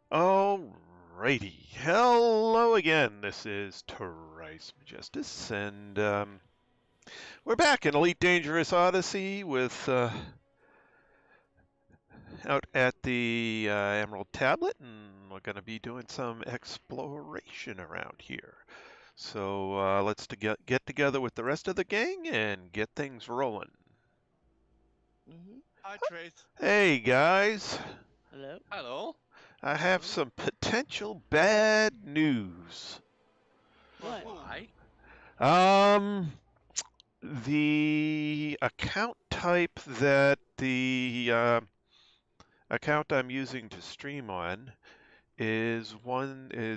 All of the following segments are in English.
Alrighty. Hello again. This is Trice Majestus, and we're back in Elite Dangerous Odyssey with out at the Emerald Tablet, and we're going to be doing some exploration around here. So let's get together with the rest of the gang and get things rolling. Hi, Trace. Hey guys, Hello. Hello. I have some potential bad news. What? Why? The account type that the account I'm using to stream on is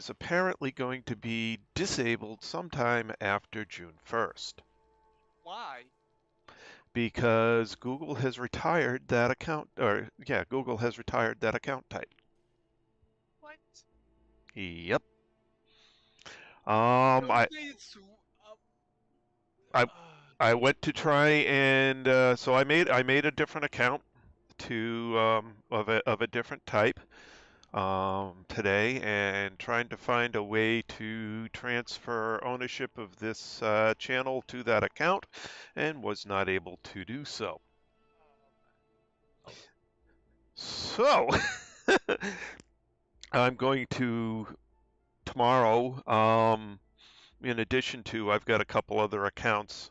apparently going to be disabled sometime after June 1st Why? because Google has retired that account, or yeah, Google has retired that account type. What? Yep. I Please, I I went to try and so I made a different account to of a different type today, and trying to find a way to transfer ownership of this channel to that account, and was not able to do so. So I'm going to tomorrow. In addition to, I've got a couple other accounts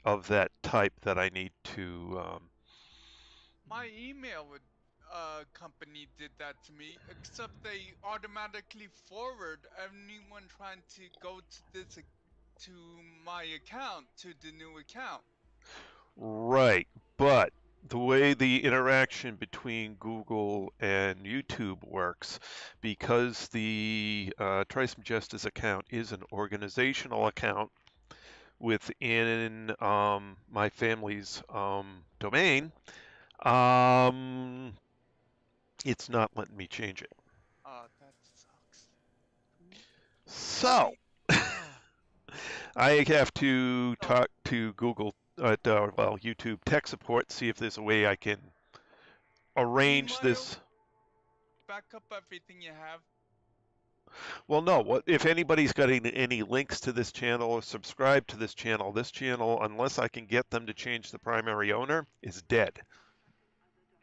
of that type that I need to. my email with company did that to me, except they automatically forward anyone trying to go to my account to the new account. Right, but the way the interaction between Google and YouTube works, because the Trice Majestus account is an organizational account within my family's domain, it's not letting me change it. Oh, that sucks. So I have to talk to Google YouTube tech support, see if there's a way I can arrange this. Back up everything you have. Well, no. What if anybody's got any links to this channel or subscribe to this channel? This channel, unless I can get them to change the primary owner, is dead.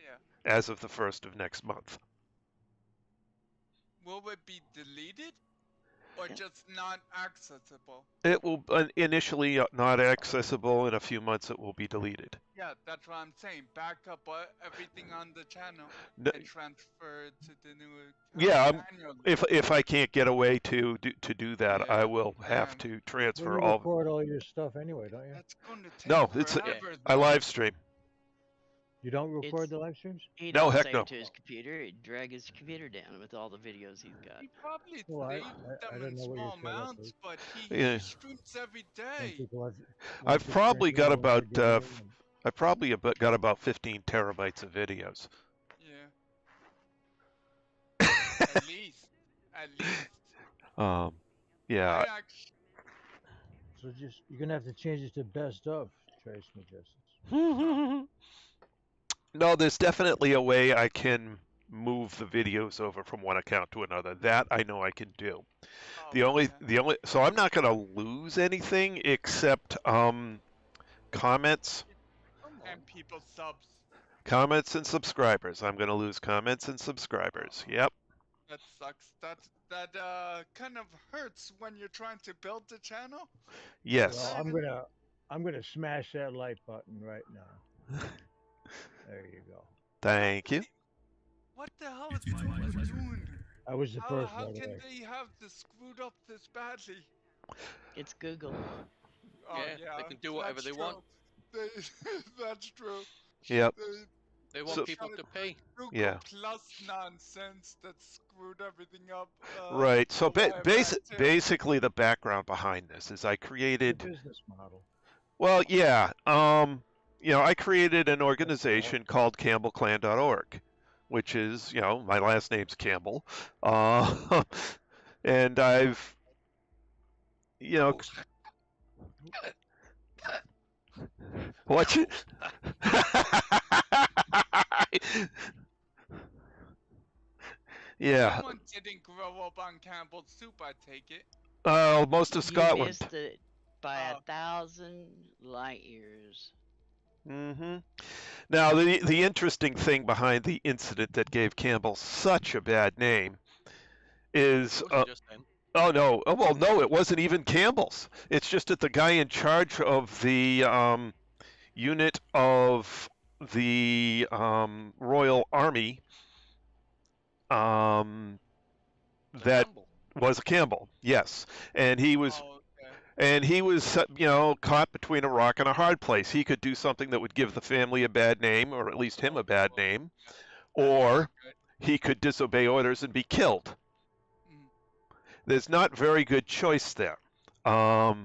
Yeah. As of the 1st of next month. Will it be deleted? Or just not accessible? It will initially not accessible. In a few months, it will be deleted. Yeah, that's what I'm saying. Back up everything on the channel and transfer it to the new Yeah, manually. if I can't get a way to do that, Yeah, I will have to transfer you record all your stuff anyway, don't you? That's going to take No, forever. I live stream. You don't record the live streams? He'd No, all heck save no. to his computer. He'd drag his computer down with all the videos he's got. He probably Well, I saved them don't in know what small you're set up amounts, with. but Yeah. he streams every day. I've probably got about I probably got about 15 terabytes of videos. Yeah. At least. Yeah. So you're gonna have to change it to best of Trace Majestus. No, there's definitely a way I can move the videos over from one account to another. That I know I can do. So I'm not gonna lose anything except comments and people subs. Comments and subscribers. I'm gonna lose comments and subscribers. Yep. That sucks. That kind of hurts when you're trying to build the channel. Yes. Well, I'm gonna smash that like button right now. There you go. Thank you. What the hell is Google doing? I was the first. How can they have this screwed up this badly? It's Google. Yeah, they can do whatever they want. That's true. Yep. They want people to pay. Google Plus nonsense that screwed everything up. Right. So basically, the background behind this is I created business model. Well, yeah. I created an organization called CampbellClan.org, which is, my last name's Campbell, and I've, what? Yeah. Someone didn't grow up on Campbell's soup, I take it. Most of You Scotland. missed it by 1,000 light years. Mm-hmm. Now, the interesting thing behind the incident that gave Campbell such a bad name is, It wasn't just them. oh no, well no, it wasn't even Campbell's. It's just that the guy in charge of the unit of the Royal Army that Campbell. was Campbell, yes, and he was. Oh, okay. And he was, caught between a rock and a hard place. He could do something that would give the family a bad name, or at least him a bad name, or he could disobey orders and be killed. There's not very good choice there. Might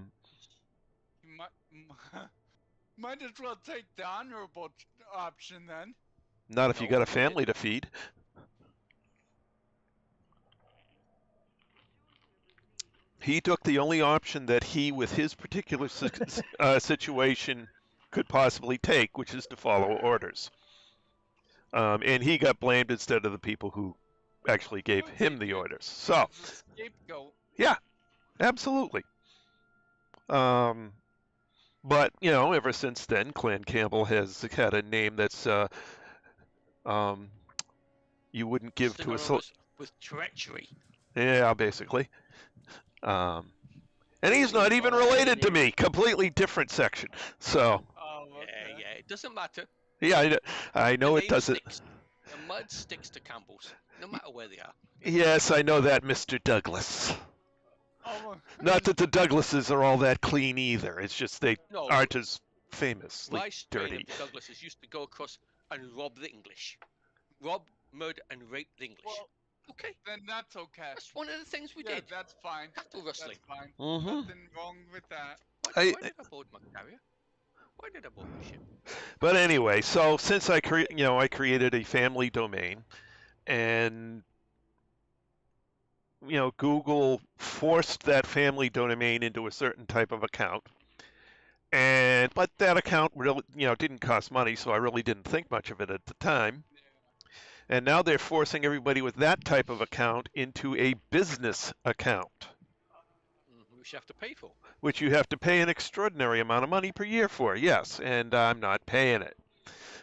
as well take the honorable option then. Not if you got a family to feed. He took the only option that he, with his particular situation, could possibly take, which is to follow orders. And he got blamed instead of the people who actually gave him the orders. So, scapegoat. Yeah, absolutely. But ever since then, Clan Campbell has had a name that's you wouldn't give to a with treachery. Yeah, basically. And he's not even related to me. Completely different section. So. Oh, okay. Yeah, it doesn't matter. Yeah, I know it doesn't. The mud sticks to Campbell's, no matter where they are. Yes, I know that, Mr. Douglas. Not that the Douglases are all that clean either. It's just they aren't as famously dirty. The Douglases used to go across and rob the English. Rob, murder, and rape the English. Well, okay. Then that's okay. That's one of the things we did. That's fine. Cattle rustling. That's fine. Mm-hmm. Nothing wrong with that. Why did I board my carrier? Why did I board my ship? But anyway, so since I created a family domain, and Google forced that family domain into a certain type of account, but that account really didn't cost money, so I really didn't think much of it at the time. And now they're forcing everybody with that type of account into a business account, which you have to pay for. Which you have to pay an extraordinary amount of money per year for, yes, and I'm not paying it.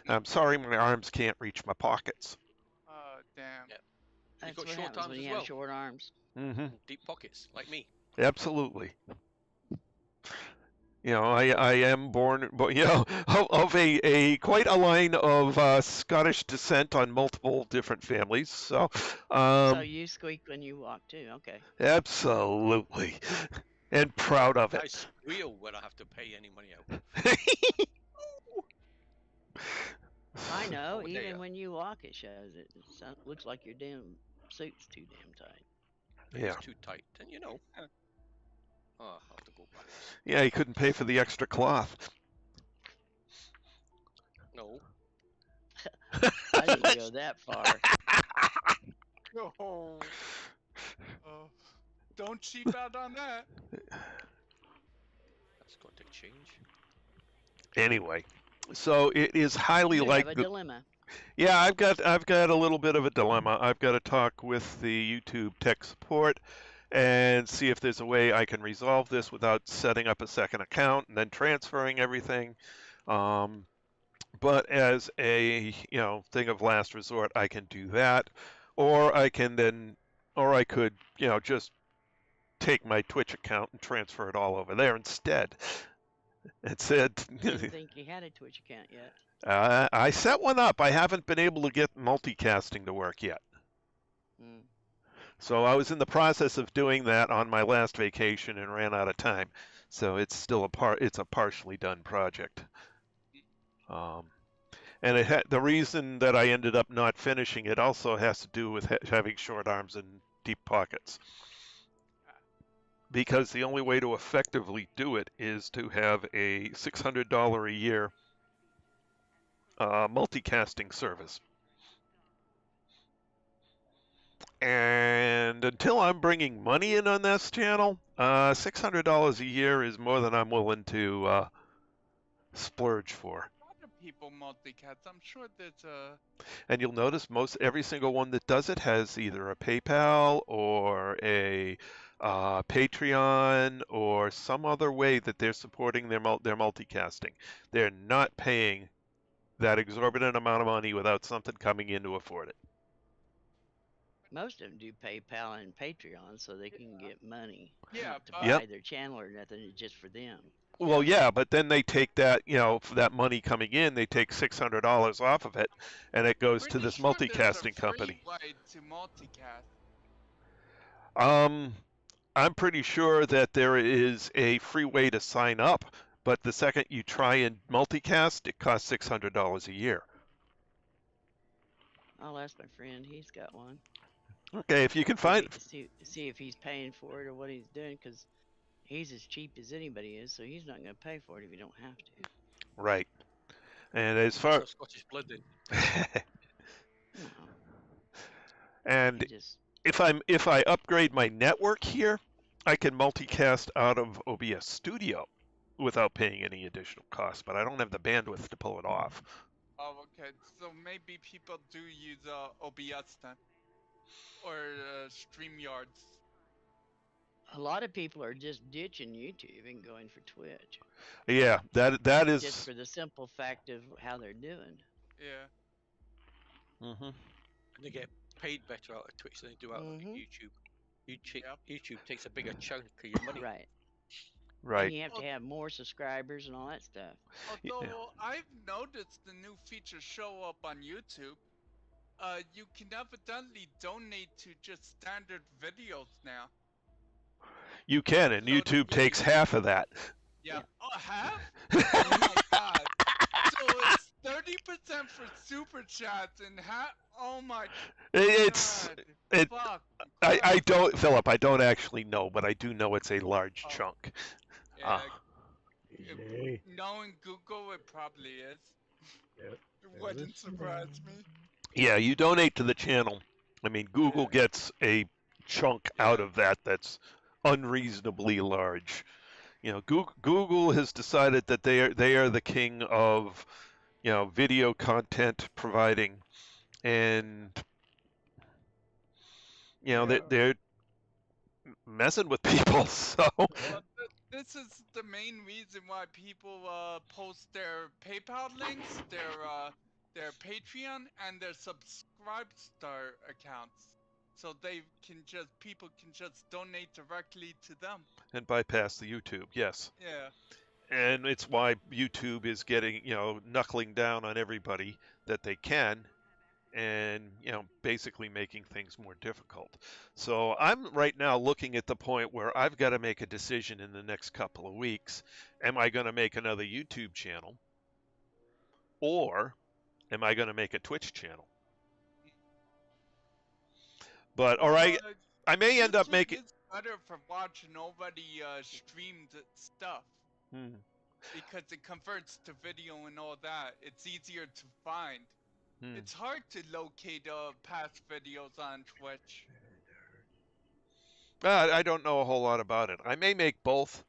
I'm sorry, my arms can't reach my pockets. Oh, damn. Yeah. That's got what short happens arms when as you well. have short arms. Mm-hmm. Deep pockets, like me. Absolutely. I am born, of a quite a line of Scottish descent on multiple different families. So. So you squeak when you walk too. Okay. Absolutely, and proud of it. I squeal when I have to pay any money out. I know. Even when you walk, it shows it. It looks like your damn suit's too damn tight. Yeah. It's too tight, and Oh, I'll have to go back. Yeah, he couldn't pay for the extra cloth. No. I didn't go that far. Oh. Don't cheap out on that. That's going to take change. Anyway, so it is highly You likely. have a dilemma. Yeah, I've got a little bit of a dilemma. I've got to talk with the YouTube tech support and see if there's a way I can resolve this without setting up a second account and then transferring everything. But as a thing of last resort, I can do that, or I could just take my Twitch account and transfer it all over there instead. It said. Didn't think you had a Twitch account yet. I set one up. I haven't been able to get multicasting to work yet. So I was in the process of doing that on my last vacation and ran out of time. So it's still it's a partially done project. And the reason that I ended up not finishing it also has to do with having short arms and deep pockets. Because the only way to effectively do it is to have a $600 a year multicasting service. And until I'm bringing money in on this channel, $600 a year is more than I'm willing to splurge for. A lot of people multicast. I'm sure there's a. And you'll notice most every single one that does it has either a PayPal or a Patreon or some other way that they're supporting their multicasting. They're not paying that exorbitant amount of money without something coming in to afford it. Most of them do PayPal and Patreon so they can get money, Yeah, not to but Yep. buy their channel or nothing. It's just for them. Well, yeah. yeah, but then they take that, for that money coming in, they take $600 off of it, and it goes to Pretty this sure there's a multicasting free company. way to multicast. Um, I'm pretty sure that there is a free way to sign up, but the second you try and multicast, it costs $600 a year. I'll ask my friend. He's got one. Okay, if you can find, See if he's paying for it or what he's doing, because he's as cheap as anybody is, so he's not going to pay for it if you don't have to. right. And as He must far, have Scottish blood in. No, and he just if I upgrade my network here, I can multicast out of OBS Studio without paying any additional cost, but I don't have the bandwidth to pull it off. Oh, okay. So maybe people do use OBS then, or StreamYards. a lot of people are just ditching YouTube and going for Twitch, Yeah, that just is. for the simple fact of how they're doing. Yeah. Hmm. And they get paid better out of Twitch than they do out of Mhm. YouTube. YouTube, Yep. YouTube takes a bigger chunk of your money. Right. And Right. you have to have more subscribers and all that stuff. Although Yeah. I've noticed the new features show up on YouTube, you can evidently donate to just standard videos now. You can, and Uploaded YouTube takes videos. half of that. Yeah. Yeah. Oh, half? Oh my god. So it's 30% for super chats and half. Oh my It's god. it. Fuck. I Crap. don't, Philip. I don't actually know, but I do know it's a large Oh, chunk. yeah. Easy. Knowing Google, it probably is. Yep. It wouldn't surprise me. Yeah, you donate to the channel. I mean, Google Yeah. gets a chunk out Yeah. of that that's unreasonably large. Google has decided that they are the king of, video content providing, and Yeah. they're messing with people. So Yeah. This is the main reason why people post their PayPal links, their Patreon, and their Subscribestar accounts, so people can just donate directly to them. and bypass the YouTube, yes. Yeah. And it's why YouTube is getting, knuckling down on everybody that they can, and basically making things more difficult. So I'm right now looking at the point where I've got to make a decision in the next couple of weeks. Am I going to make another YouTube channel, or am I going to make a Twitch channel? But all right, I may end up YouTube making. is better for watching already streamed stuff Hmm, because it converts to video and all that. It's easier to find. hmm. It's hard to locate past videos on Twitch. I don't know a whole lot about it. I may make both,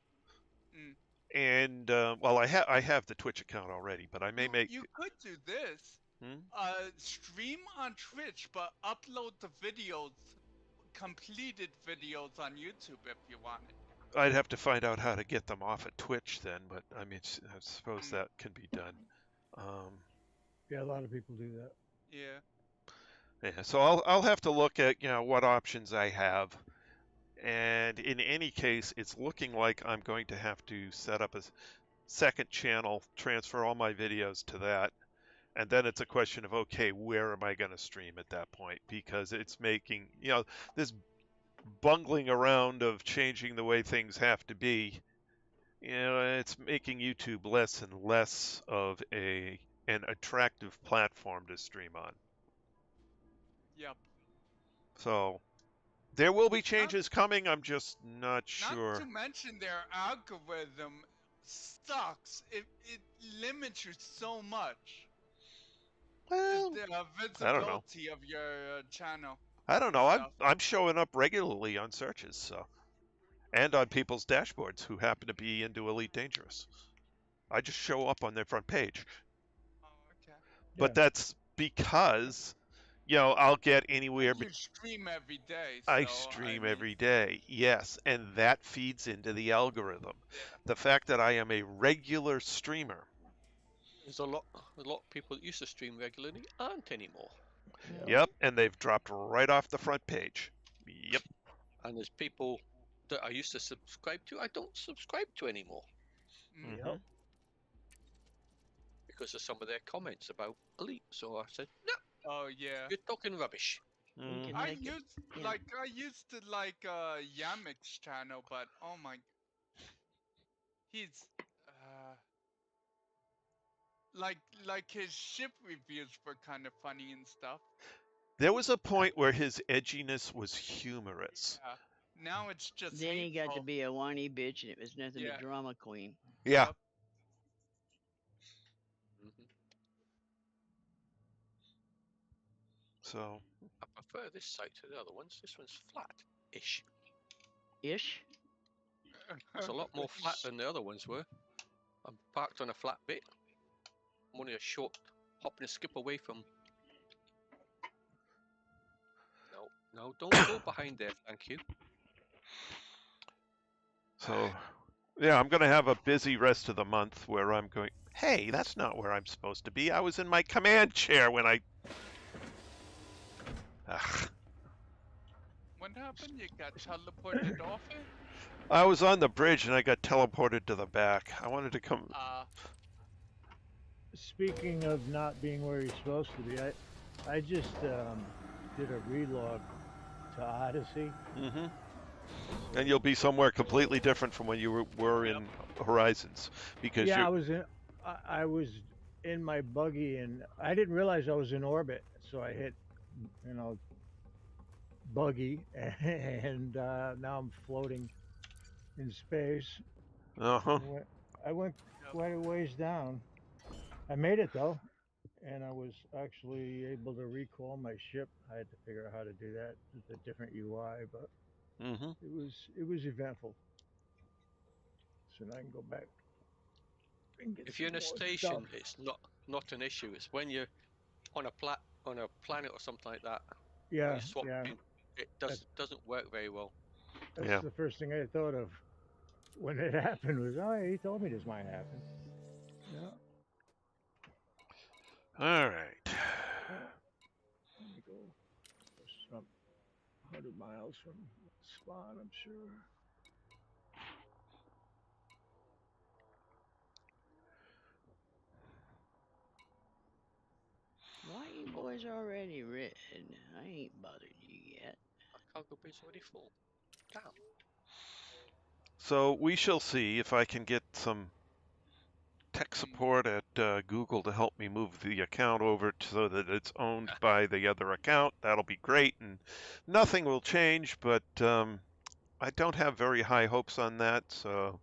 Mm. and well, I have the Twitch account already, but I may make. You could do this. Hmm? Stream on Twitch, but upload the videos, completed videos on YouTube if you wanted. I'd have to find out how to get them off at Twitch then, but I mean, I suppose Mm. that can be done. Yeah, a lot of people do that. Yeah. Yeah, so I'll have to look at what options I have, and in any case, it's looking like I'm going to have to set up a second channel, transfer all my videos to that, and then it's a question of, okay, where am I going to stream at that point? Because it's making this bungling around of changing the way things have to be. It's making YouTube less and less of an attractive platform to stream on. Yep. So there will be changes coming. I'm just not sure. Not to mention their algorithm sucks. It limits you so much. Well, The I don't know. visibility of your channel. I don't know. I'm Stuff. I'm showing up regularly on searches, so, and on people's dashboards who happen to be into Elite Dangerous. I just show up on their front page. but that's because, I'll get anywhere. You stream every day, I so I stream mean, every day, yes, and that feeds into the algorithm. yeah. The fact that I am a regular streamer. There's a lot of people that used to stream regularly aren't anymore. Yep, and they've dropped right off the front page. Yep. And there's people that I used to subscribe to, I don't subscribe to anymore Mm. Yep. because of some of their comments about Elite. So I said, no, Oh yeah. you're talking rubbish. You can I make it. used Yeah. I used to like Yamik's channel, but oh my, he's like his ship reviews were kind of funny and stuff. There was a point where his edginess was humorous. Yeah. Now it's just Then he got to hateful. be a whiny bitch, and it was nothing Yeah. but drama queen. Yeah. Yep. So I prefer this site to the other ones. This one's flat-ish. Ish. It's a lot more flat than the other ones were. I'm parked on a flat bit. I'm only a short hop and a skip away from. No, don't go behind there, thank you. So, yeah, I'm going to have a busy rest of the month where I'm going, hey, that's not where I'm supposed to be. I was in my command chair when I... Ugh. What happened? You got teleported off it? I was on the bridge and I got teleported to the back. I wanted to come... Speaking of not being where you're supposed to be, I just did a relog to Odyssey. Mm-hmm. And you'll be somewhere completely different from when you were in Horizons, because yeah, I was in my buggy and I didn't realize I was in orbit, so I hit, buggy, and now I'm floating in space. Uh-huh. I went quite a ways down. I made it though, and I was actually able to recall my ship. I had to figure out how to do that with a different UI, but Mm-hmm. it was eventful. So now I can go back. If you're in a station, it's not an issue. It's when you're on a planet or something like that. Yeah, It doesn't work very well. That's the first thing I thought of when it happened was, oh, he told me this might happen. Yeah. All right. Let me go some 100 miles from the spot, I'm sure. Why you boys already red? I ain't bothered you yet. My cargo bay's already full. Damn. So we shall see if I can get some tech support at Google to help me move the account over so that it's owned by the other account. That'll be great, and nothing will change, but I don't have very high hopes on that, so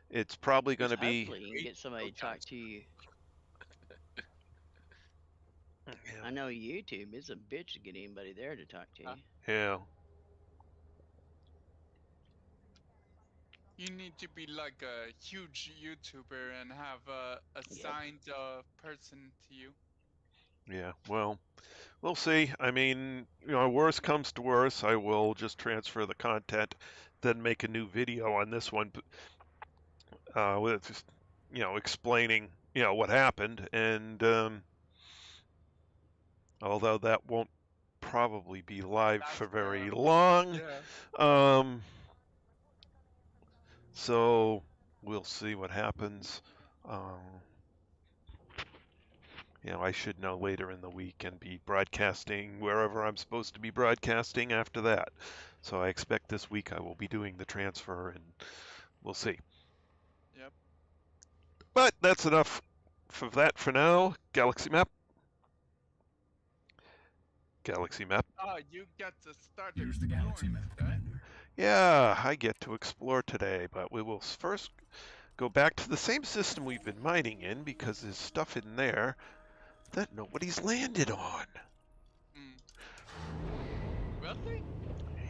it's probably going to be... Hopefully you can get somebody to talk to you. Yeah. I know YouTube is a bitch to get anybody there to talk to you. Yeah. You need to be like a huge YouTuber and have a assigned person to you. Yeah, well, we'll see. I mean, worst comes to worst, I will just transfer the content, then make a new video on this one, with just, explaining, what happened, and although that won't probably be live for very long, so we'll see what happens. I should know later in the week and be broadcasting wherever I'm supposed to be broadcasting after that. So I expect this week I will be doing the transfer, and we'll see. Yep. But that's enough for that for now. Galaxy map. Galaxy map. Oh, you get to start Here's the galaxy map, Commander. Yeah, I get to explore today, but we will first go back to the same system we've been mining in, because there's stuff in there that nobody's landed on. Really?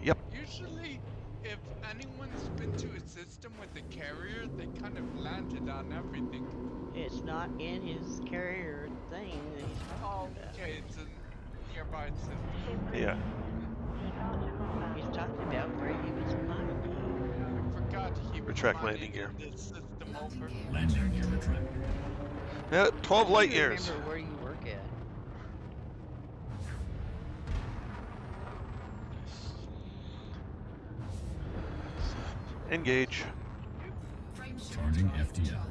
Yep. Usually, if anyone's been to a system with a carrier, they kind of landed on everything. It's not in his carrier thing that he's Oh, talking about. okay, it's a nearby system. Yeah. He's talking about where he was mining at. I forgot he was Retract mining landing gear. in this system over. Landing gear retracted. Yeah, 12 I light don't years. remember where you work at. Engage. Charging FTL.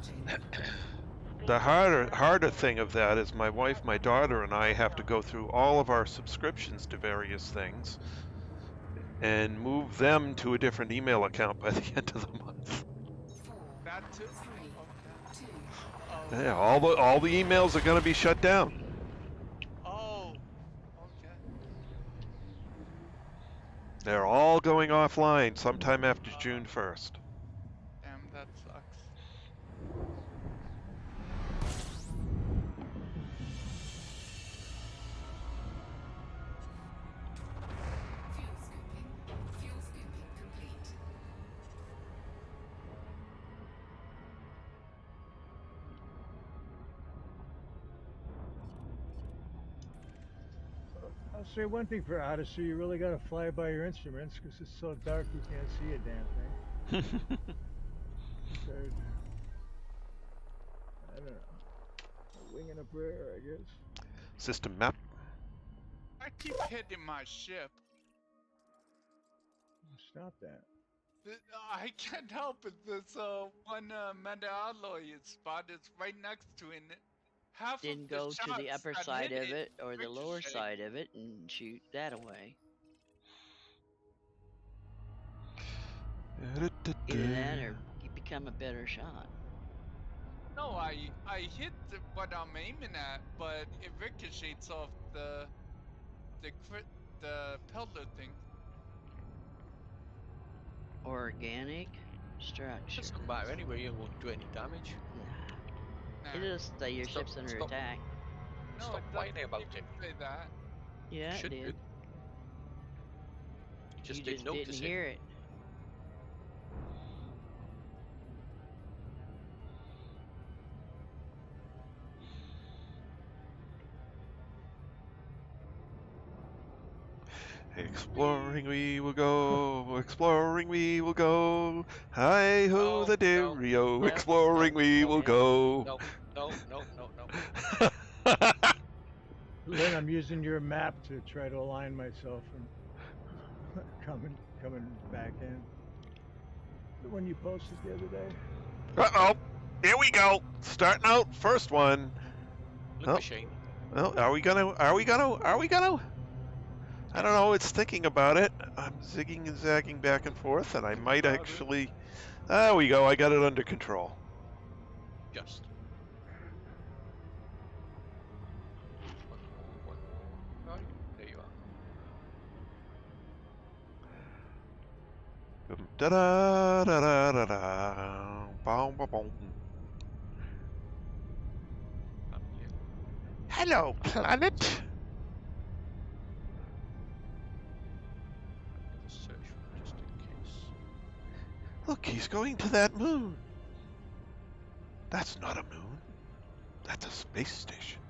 The harder thing of that is my wife, my daughter, and I have to go through all of our subscriptions to various things and move them to a different email account by the end of the month. That too? Okay. Oh. Yeah, all the emails are going to be shut down. Oh. Okay. They're all going offline sometime after June 1st. Damn, that sucks. Fuel scooping complete. I'll say one thing for Odyssey, you really got to fly by your instruments because it's so dark you can't see a damn thing. Compared, I don't know, a wing and a prayer, I guess. System map. I keep hitting my ship. Stop that. I can't help it. This one meta alloy spot is right next to it. Half Didn't of the go to the shots upper that side hit of it or the lower ricochet. side of it and shoot that away. Either that or you become a better shot. No, I hit what I'm aiming at, but it ricochets off the pellet thing. Organic structure. Doesn't matter anyway, you won't do any damage. Nah. Nah. It'll say your Stop- ship's under stop. attack. No, Stop it whining doesn't about even it. say that. Yeah, it Should did. do. You just You didn't just notice didn't it. hear it. Exploring we will go, exploring we will go. Hi ho No, the no, Dario, no, exploring no, we no, will no, go. no. Lynn, I'm using your map to try to align myself and coming back in. The one you posted the other day. Uh-oh, here we go. Starting out, first one. Look Oh. a shame. Well, are we gonna? I don't know, it's thinking about it. I'm zigging and zagging back and forth, and I might About it. actually... There we go, I got it under control. Just. One more. Right, there you are. Da-da-da-da-da-da. Boom, boom, boom. Up here. Hello, planet. Another search just in case. Look, he's going to that moon. That's not a moon. That's a space station.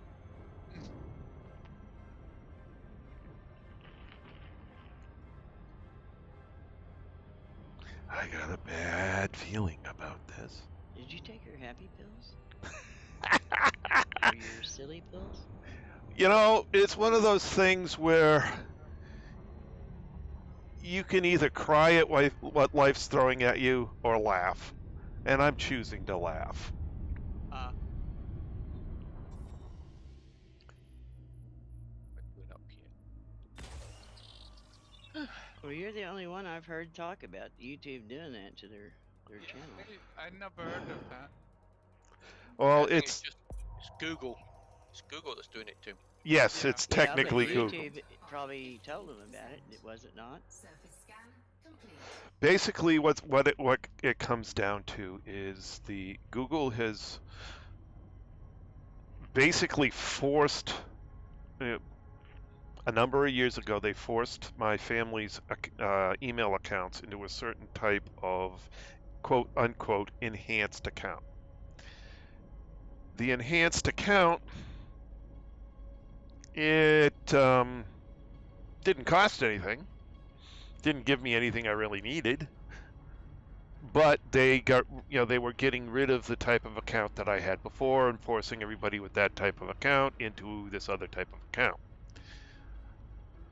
I got a bad feeling about this. Did you take your happy pills? Or your silly pills? You know, it's one of those things where you can either cry at what life's throwing at you or laugh. And I'm choosing to laugh. Went up here. Well, you're the only one I've heard talk about YouTube doing that to their channel. I never heard of that. Well, I think it's Google. It's Google that's doing it too. yes, Yeah. it's Yeah, technically but Google. YouTube probably told them about it, was it not? Surface scan complete. Basically, what it comes down to is the Google has basically forced. A number of years ago, they forced my family's email accounts into a certain type of quote unquote enhanced account. The enhanced account It didn't cost anything. Didn't give me anything I really needed. But they got, they were getting rid of the type of account that I had before and forcing everybody with that type of account into this other type of account.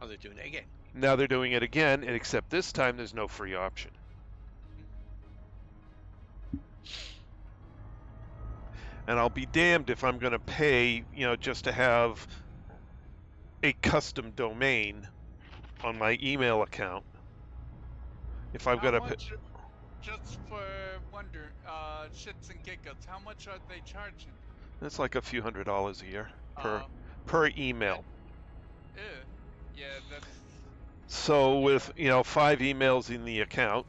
Are they doing it again? Now they're doing it again, except this time there's no free option. And I'll be damned if I'm going to pay, just to have a custom domain on my email account. If I've How got to pay, much, just for shits and giggles, how much are they charging? it's like a few $100s a year Uh, per email. yeah, that's, So with, 5 emails in the account.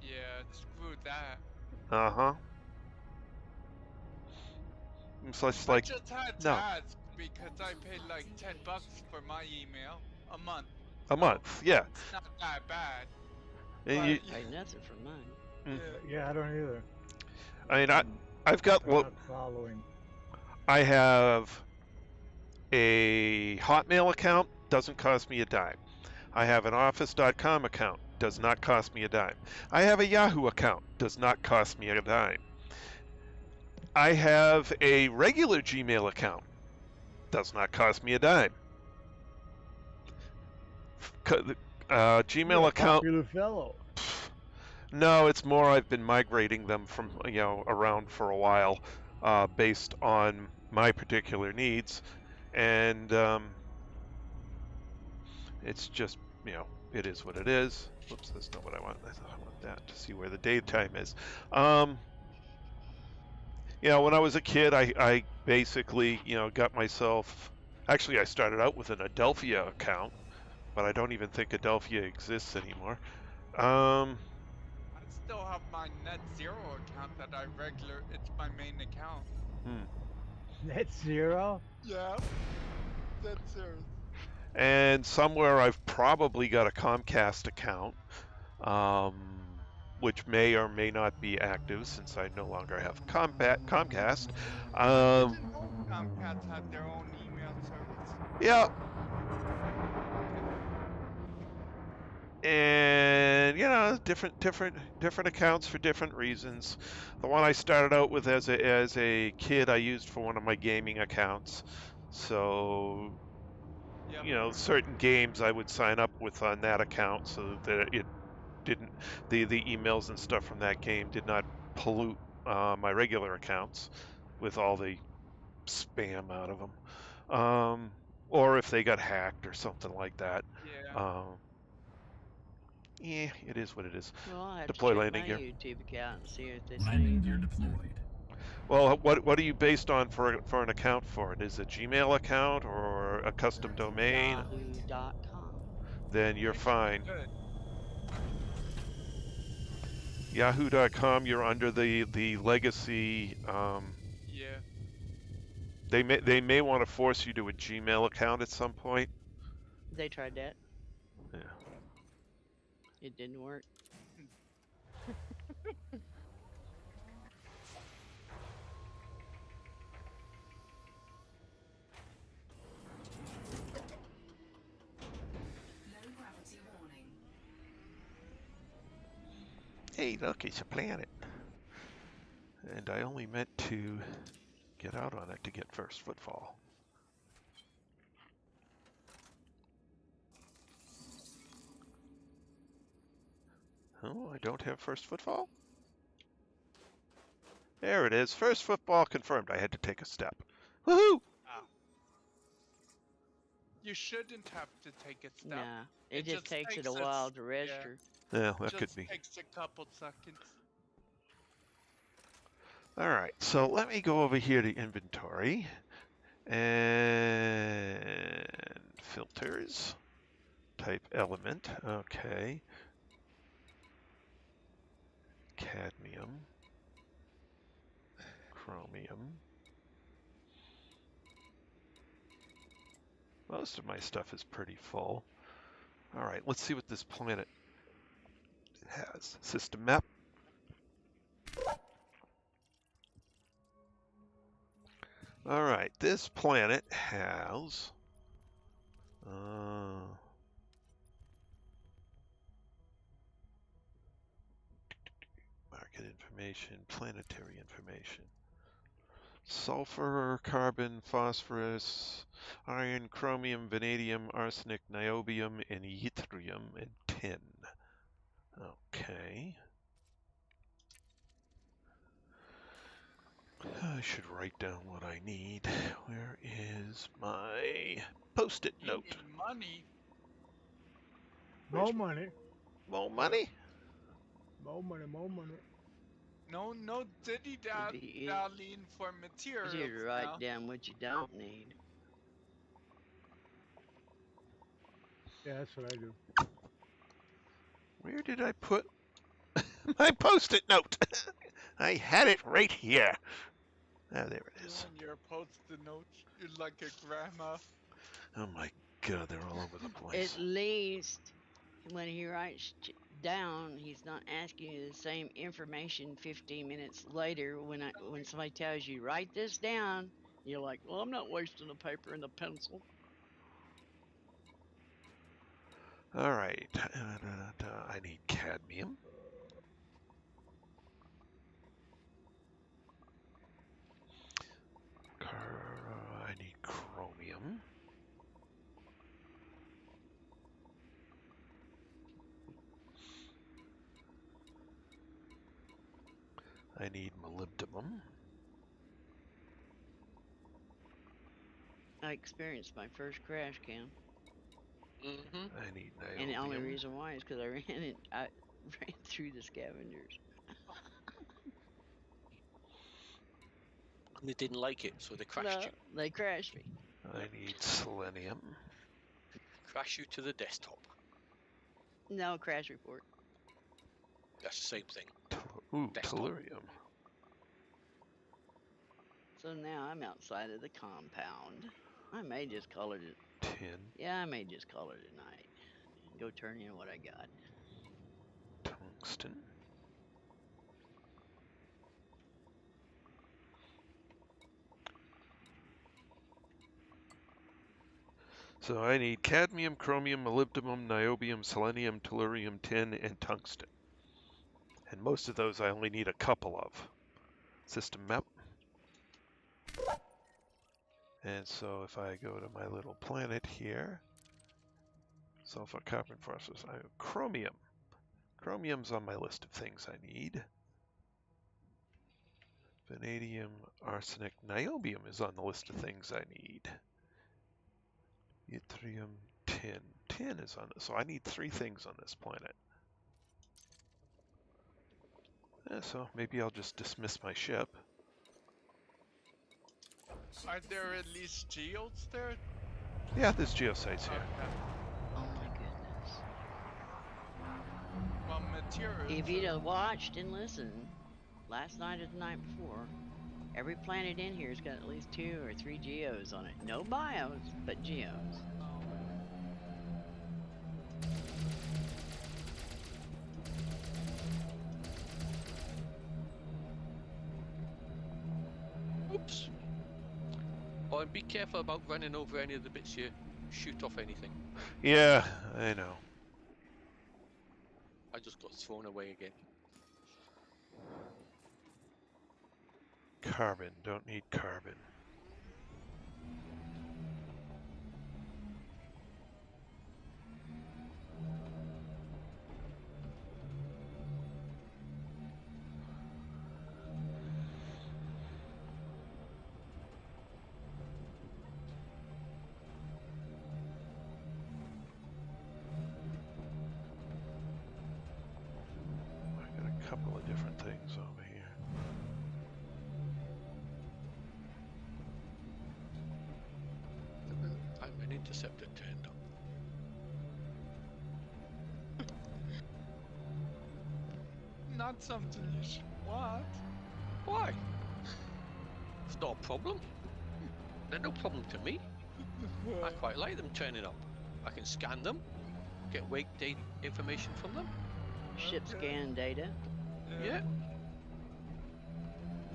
yeah, screw that. Uh-huh. So it's I like, just had to no, ask because I paid like $10 for my email a month. a So month, yeah. it's not that bad. And But you, Pay nothing for mine. Yeah, I don't either. I mean, I've got, I'm not following. I have a Hotmail account, doesn't cost me a dime. I have an Office.com account, does not cost me a dime. I have a Yahoo account, does not cost me a dime. I have a regular Gmail account, does not cost me a dime. Gmail You're a account. popular fellow. No, it's more I've been migrating them from, around for a while, based on my particular needs. And it's just, it is what it is. Whoops, that's not what I want. I want that to see where the daytime is. When I was a kid, I basically, got myself, actually, I started out with an Adelphia account, but I don't even think Adelphia exists anymore. I still have my Net Zero account that it's my main account. Net Zero? Yeah, Net Zero. And somewhere I've probably got a Comcast account, which may or may not be active since I no longer have Comcast. Comcast had their own email service. Yeah. And different accounts for different reasons. The one I started out with as a kid, I used for one of my gaming accounts. So, Yep. certain games I would sign up with on that account so that it didn't, the emails and stuff from that game did not pollute my regular accounts with all the spam out of them, or if they got hacked or something like that. Yeah. Yeah, it is what it is. Well, I'll have Deploy to check landing my gear. YouTube account and see if this Landing ain't gear deployed. Well, what are you based on for an account for it? Is it a Gmail account or a custom domain? Yahoo.com. Then you're fine. Good. Yahoo.com, you're under the legacy. Yeah. They may want to force you to a Gmail account at some point. They tried that. Yeah. It didn't work. Low gravity warning. Hey, look, it's a planet. And I only meant to get out on it to get first footfall. Oh, I don't have first footfall? There it is. First football confirmed. I had to take a step. Woohoo! Ah. You shouldn't have to take a step. Nah, it just takes it a us- while to register. Yeah, that Just could be. takes a couple seconds. All right, so let me go over here to inventory and filters, type element, okay. Cadmium, chromium. Most of my stuff is pretty full. All right, let's see what this planet has. System map. All right, this planet has information, planetary information. Sulfur, carbon, phosphorus, iron, chromium, vanadium, arsenic, niobium, and yttrium, and tin. Okay. I should write down what I need. Where is my post-it You note? need money. More money. More money? More money. More money. No diddy It'd be dallying for easier materials to write now. down what you don't need. Yeah, that's what I do. Where did I put my post-it note? I had it right here. Ah, there it You is. and your post-it notes, you're like a grandma. Oh my God, they're all over the place. At least when he writes down, he's not asking you the same information 15 minutes later when somebody tells you, write this down. You're like, well, I'm not wasting the paper and the pencil. All right. I need cadmium. I need chromium. I need molybdenum. I experienced my first crash cam. Mm-hmm. I need niobium. And the only reason why is because I ran through the scavengers. And they didn't like it, so they crashed No, they crashed me. I need selenium. you. Crash you to the desktop. No crash report. That's the same thing. Ooh, Desktop. tellurium. So now I'm outside of the compound. I may just call it. Tin. Yeah, I may just call it a night. Go turn in what I got. Tungsten. So I need cadmium, chromium, molybdenum, niobium, selenium, tellurium, tin, and tungsten. And most of those I only need a couple of. System map. And so if I go to my little planet here, sulfur, carbon, phosphorus, chromium. Chromium's on my list of things I need. Vanadium, arsenic, niobium is on the list of things I need. Yttrium, tin. Tin is on this, so I need 3 things on this planet. So maybe I'll just dismiss my ship. Are there at least geodes there? Yeah, there's geosites here. Okay. Oh my goodness. Well, materials. If you'd have watched and listened last night or the night before, every planet in here has got at least 2 or 3 geos on it. No bios, but geos. Oops. Oh, and be careful about running over any of the bits you shoot off anything. Yeah, I know. I just got thrown away again. Carbon, don't need carbon. I got a couple of different things over here. I'm an interceptor turned up. Not something you should want. Why? It's not a problem. They're no problem to me. I quite like them turning up. I can scan them, get wake date information from them. Ship Okay. scan data, Yeah.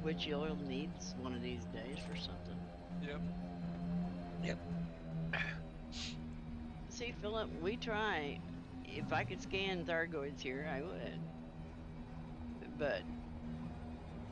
which you'll need one of these days for something. Yep. See, Philip, we try. If I could scan Thargoids here, I would. But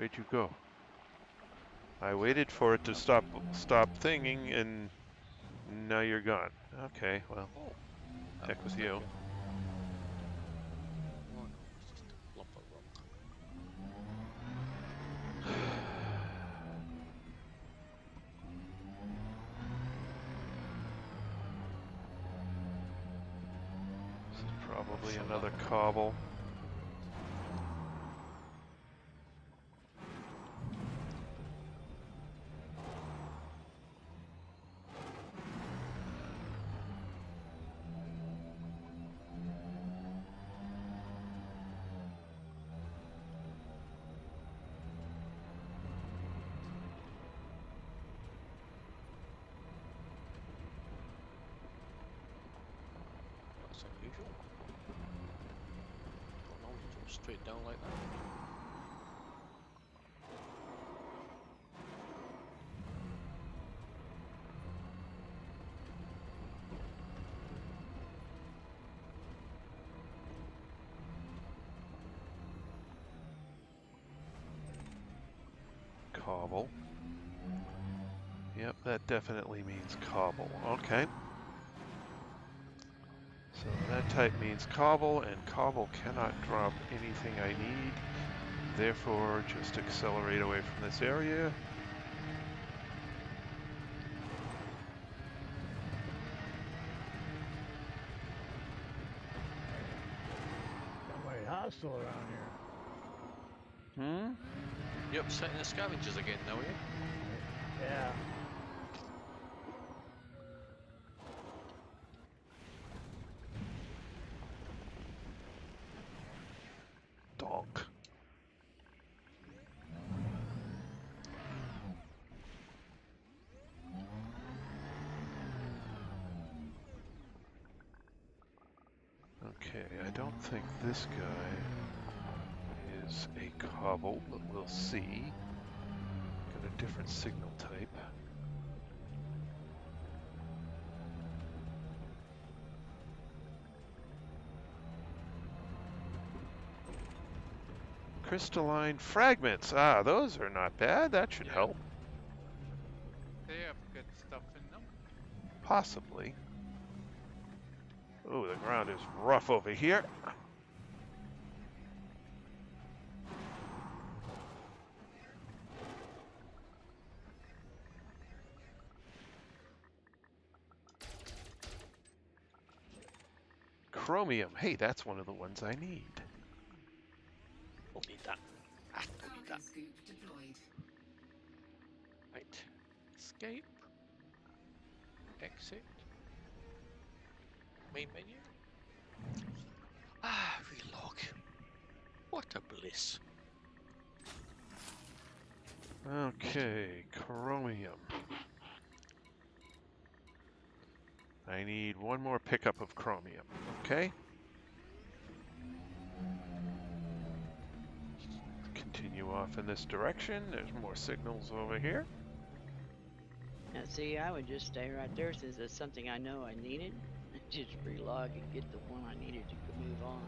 Where'd you go? I waited for it to stop thinging, and now you're gone. Okay, well, Oh, that heck was with like you. a... Oh no, it's just a lump of rock. This is probably So another luck. cobble. That's unusual. Don't always jump straight down like that. Cobble. Yep, that definitely means cobble. Okay. So that type means cobble, and cobble cannot drop anything I need. Therefore, just accelerate away from this area. Somebody hostile around here. Hmm? You're upsetting the scavengers again now, are you? Yeah. Donk. Okay, I don't think this guy is a cobble, but we'll see. Got a different signal type. Crystalline fragments. Ah, those are not bad. That should Yeah, help. they have good stuff in them. Possibly. Oh, the ground is rough over here. Chromium. Hey, that's one of the ones I need. Don't need that. Ah, don't need Cargo that. scoop deployed. Right. Escape. Exit. Main menu. Ah, relog. What a bliss. Okay, chromium. I need one more pickup of chromium. Okay. Continue off in this direction. There's more signals over here. Now, see, I would just stay right there since it's something I know I needed. Just relog and get the one I needed to move on.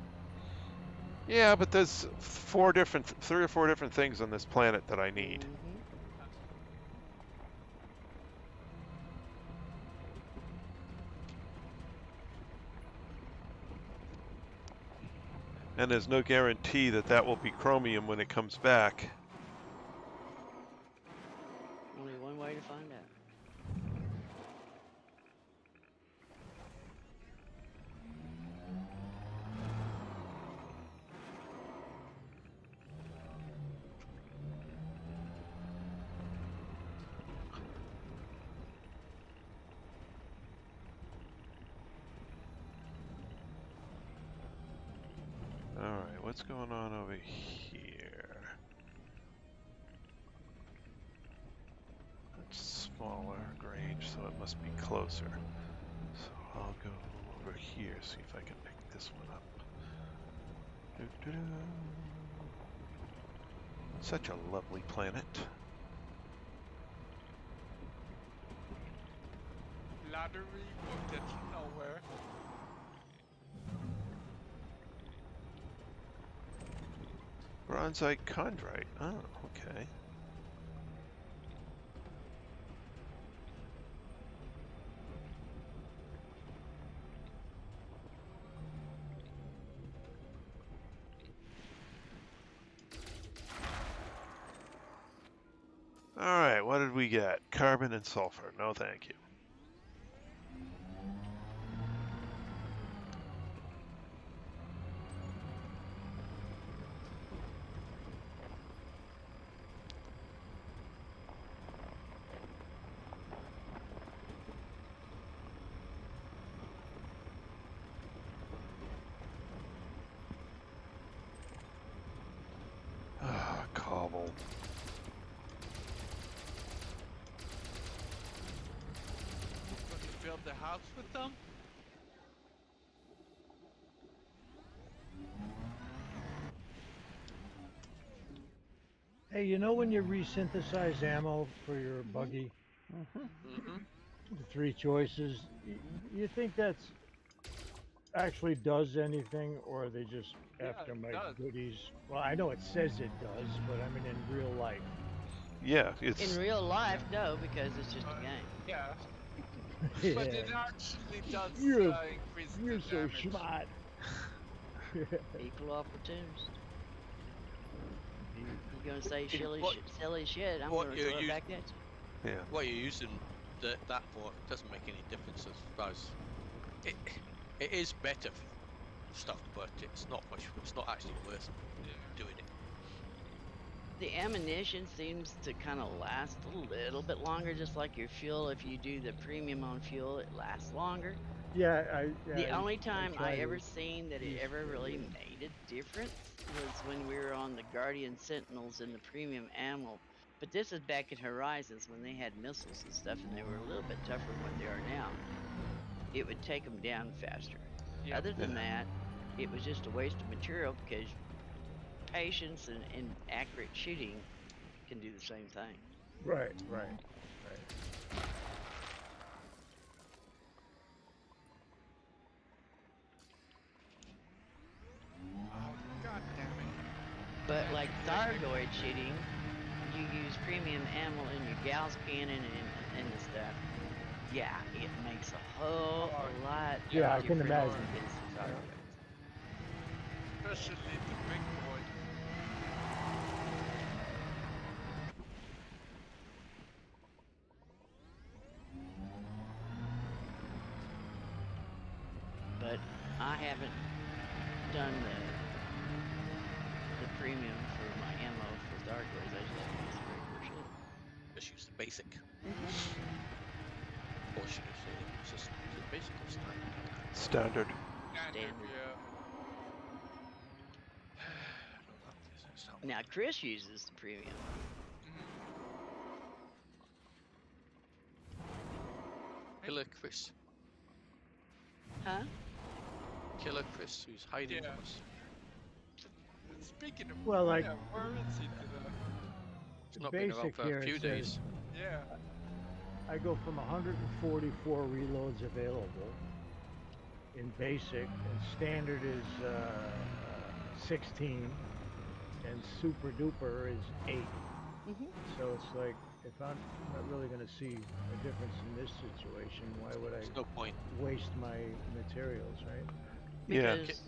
Yeah, but there's three or four different things on this planet that I need. Mm-hmm. And there's no guarantee that that will be chromium when it comes back. Only one way to find out. Alright, what's going on over here? It's smaller range, so it must be closer. So I'll go over here, see if I can pick this one up. Doo-doo-doo. Such a lovely planet. Lottery will get you nowhere. Bronzite chondrite. Oh, okay. All right, what did we get? Carbon and sulfur. No, thank you. Ah, cobble. Want to build the house with them? Hey, you know when you resynthesize ammo for your buggy, Mm-hmm. the three choices, you think that's actually does anything, or are they just Yeah, after it my does. goodies? Well, I know it says it does, but I mean in real life. Yeah, In it's real life, no, because it's just a game. Yeah, but it Yeah, actually does you're increase the you're so damage. smart. Equal opportunist. Indeed. You gonna say silly, What silly shit? I'm what gonna you're throw it using? back at you. yeah. What you're using that for doesn't make any difference as far as it is better stuff, but it's not much. It's not actually worth doing it. The ammunition seems to kind of last a little bit longer, just like your fuel. If you do the premium on fuel, it lasts longer. Yeah, The I only time I try ever to seen that it use ever really premium. made a difference was when we were on the Guardian Sentinels in the premium ammo. But this is back in Horizons when they had missiles and stuff, and they were a little bit tougher than what they are now. It would take them down faster. Yep. Other than Yeah. that, it was just a waste of material because patience and accurate shooting can do the same thing. Right. Oh, god damn it. But Can't like you take it? Thargoid shooting, you use premium ammo in your Gauss cannon and the stuff. Yeah, it makes a whole lot Yeah, of I can difference imagine. against the Thargoids. Especially the big boy. But I haven't done the premium for my ammo for Thargoids. I just use the regular shit. Just use the basic. Mm-hmm. Or should I say, it's just the basic or standard? Standard. Standard. Yeah. No, that is not Now Chris uses the premium. Killer Chris. Huh? Killer Chris, who's hiding Yeah. from us. Speaking of, Well, like yeah, where is he today? He's not been around basic for here, a few it days. says Yeah. I go from 144 reloads available in basic, and standard is 16, and super duper is 8. Mm-hmm. So it's like if I'm not really going to see a difference in this situation, why would I There's no point. waste my materials, right? Yeah. Because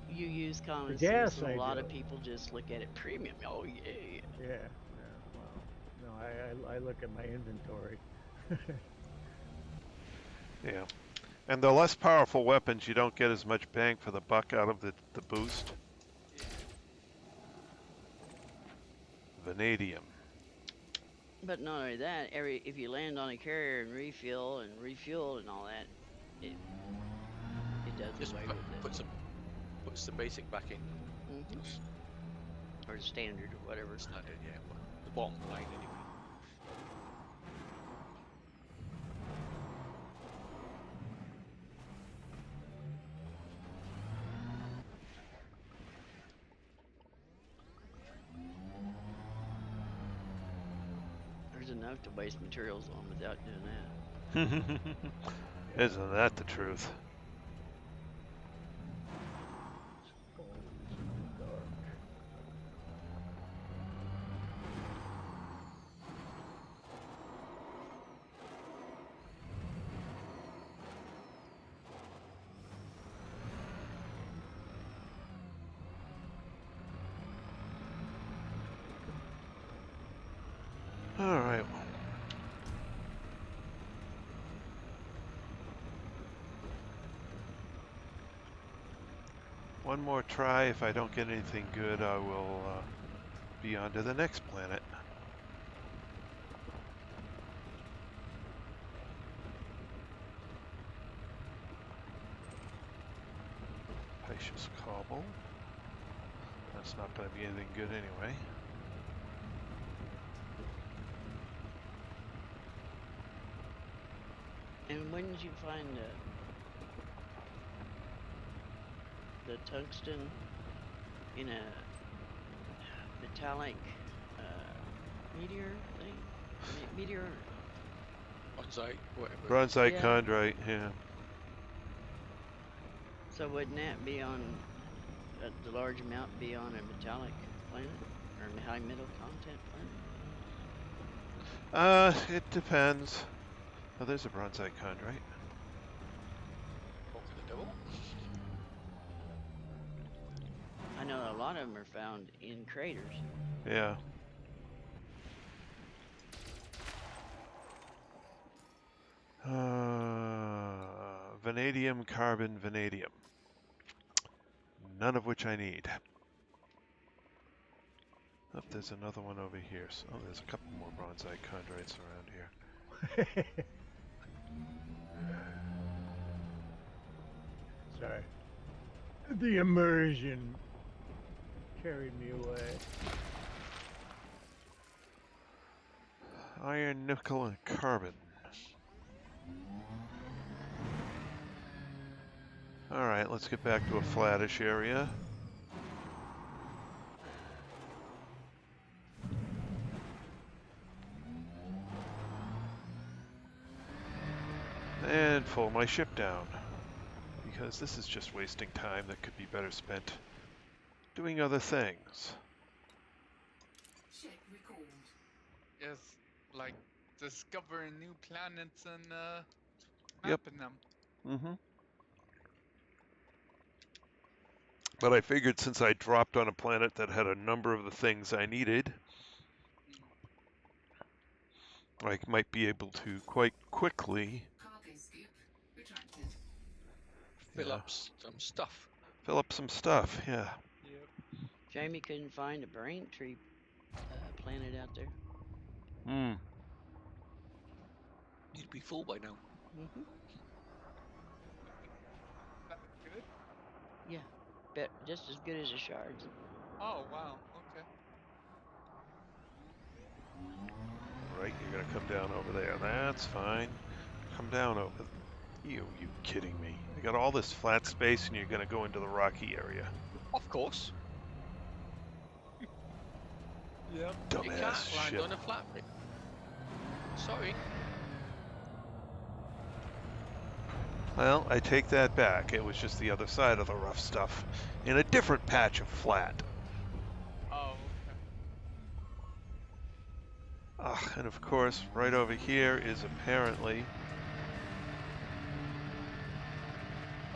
you use The common gas sense, and I a lot do. of people just look at it premium. Oh yeah. Yeah. Well, no, I look at my inventory. Yeah. And the less powerful weapons, you don't get as much bang for the buck out of the boost. Vanadium. But not only that, if you land on a carrier and refuel and refuel and all that, it does Just away with it. puts the basic back in. Mm-hmm. Or standard or whatever. Standard, yeah. But the bottom line anyway. There's enough to waste materials on without doing that. Isn't that the truth? one more try. If I don't get anything good, I will be on to the next planet. Precious cobble. That's not going to be anything good anyway. And when did you find the tungsten in a metallic meteor thing? Meteor. Bonsai, whatever. Bronzite Yeah. chondrite, yeah. So wouldn't that be on the large amount be on a metallic planet or high metal content planet? It depends. Oh, there's a bronzite chondrite. Talk to the devil. I know a lot of them are found in craters. Yeah. Vanadium, carbon, vanadium. None of which I need. Oh, there's another one over here. So, oh, there's a couple more bronzite chondrites around here. Sorry. The immersion carried me away. Iron, nickel, and carbon. Alright, let's get back to a flattish area. And pull my ship down. Because this is just wasting time that could be better spent doing other things. Ship recalled. Yes, like discovering new planets and Yep. mapping them. Mm-hmm. But I figured since I dropped on a planet that had a number of the things I needed, I might be able to quite quickly Cargo scoop retracted. Fill Yeah. up some stuff. fill up some stuff. Yeah. Yep. Jamie couldn't find a Braintree planet out there. Hmm. You'd be full by now. Mm-hmm. That good? Yeah, bet just as good as the shards. Oh wow. Okay. Right, you're gonna come down over there. That's fine. Come down over. You kidding me? I got all this flat space, and you're gonna go into the rocky area. Of course. Yep. You Dumbass can't land ship. on a flat bit. Sorry. Well, I take that back. It was just the other side of the rough stuff, in a different patch of flat. Oh, okay. Ah, and of course, right over here is apparently.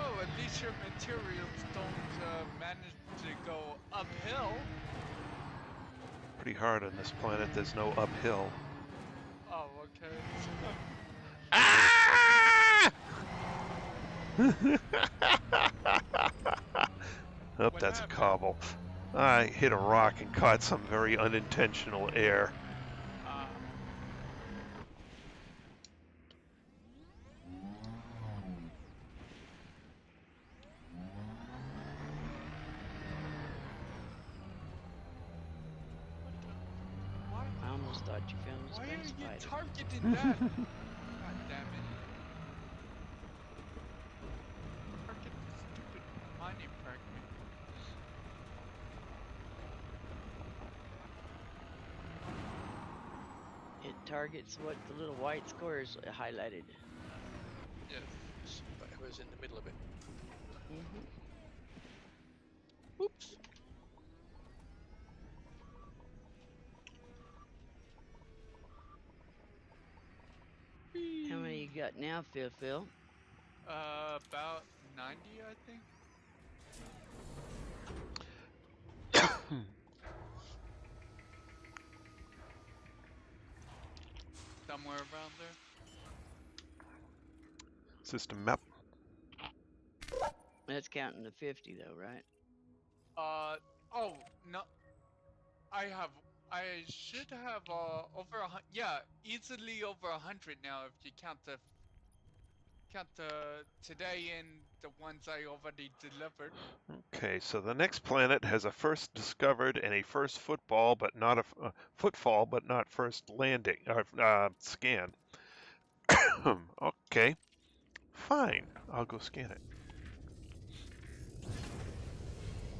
Oh, at least your materials don't manage to go uphill. Pretty hard on this planet. There's no uphill. Oh, okay. Ah! Oh, What that's a happened? cobble. I hit a rock and caught some very unintentional air. Why? I almost thought you found the Why are space you spider. targeting that? God damn it! Target the stupid mining fragment. It targets what the little white squares highlighted. Yes. Whatever's in the middle of it. Mm-hmm. Oops. How many you got now, Phil? About 90, I think. Somewhere around there. System map. That's counting the 50 though, right? Oh no, I should have over yeah, easily over 100 now if you count the today and the ones I already delivered. Okay, so the next planet has a first discovered and a first football, but not a footfall, but not first landing or scan. Okay, fine. I'll go scan it.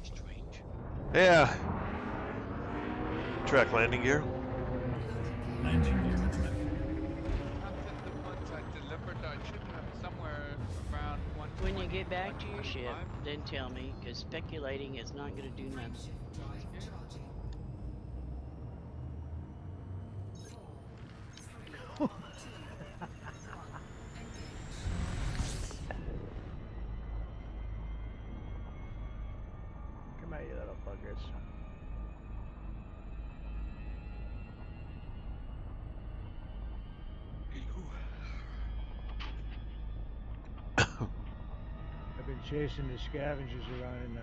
Strange. Yeah. Track landing gear. Landing gear at ready. Counted the ones I delivered. I should have somewhere around 120. When you get back to your ship, 125. then tell me, because speculating is not going to do nothing. Frameshift drive Yeah. charging. 4, 3, 2, 1. Engage. Come out, you little buggers. I've been chasing the scavengers around in the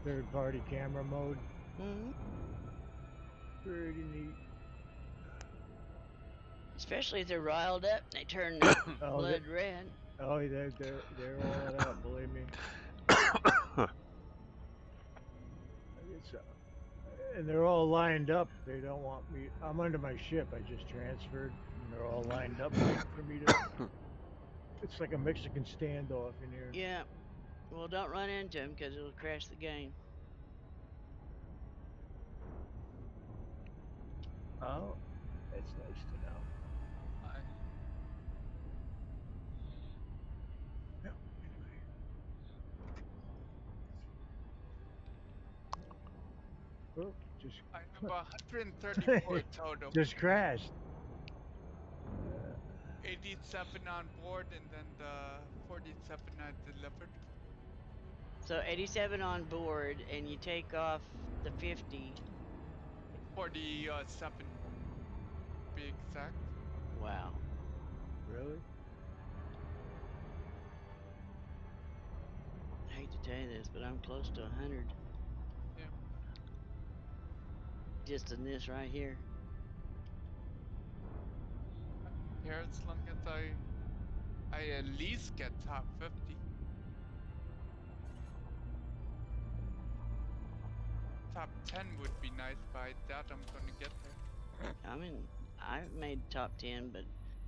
third-party camera mode. Hmm. Pretty neat. Especially if they're riled up and they turn that Oh, blood red. oh, they're all that up. Believe me. It's, and they're all lined up. They don't want me. I'm under my ship. I just transferred, and they're all lined up waiting for me to. It's like a Mexican standoff in here. Yeah. Well, don't run into them because it'll crash the game. Oh, that's nice to know. I, Yeah. Anyway. Oh, just I have 134 total. just crashed. 87 on board and then the 47 I delivered. So 87 on board, and you take off the 50. 47 to be exact. Wow. Really? I hate to tell you this, but I'm close to 100 Yeah. just in this right here. I don't care as long as I at least get top 50. Top 10 would be nice, but I doubt I'm gonna get there. I mean, I've made top 10, but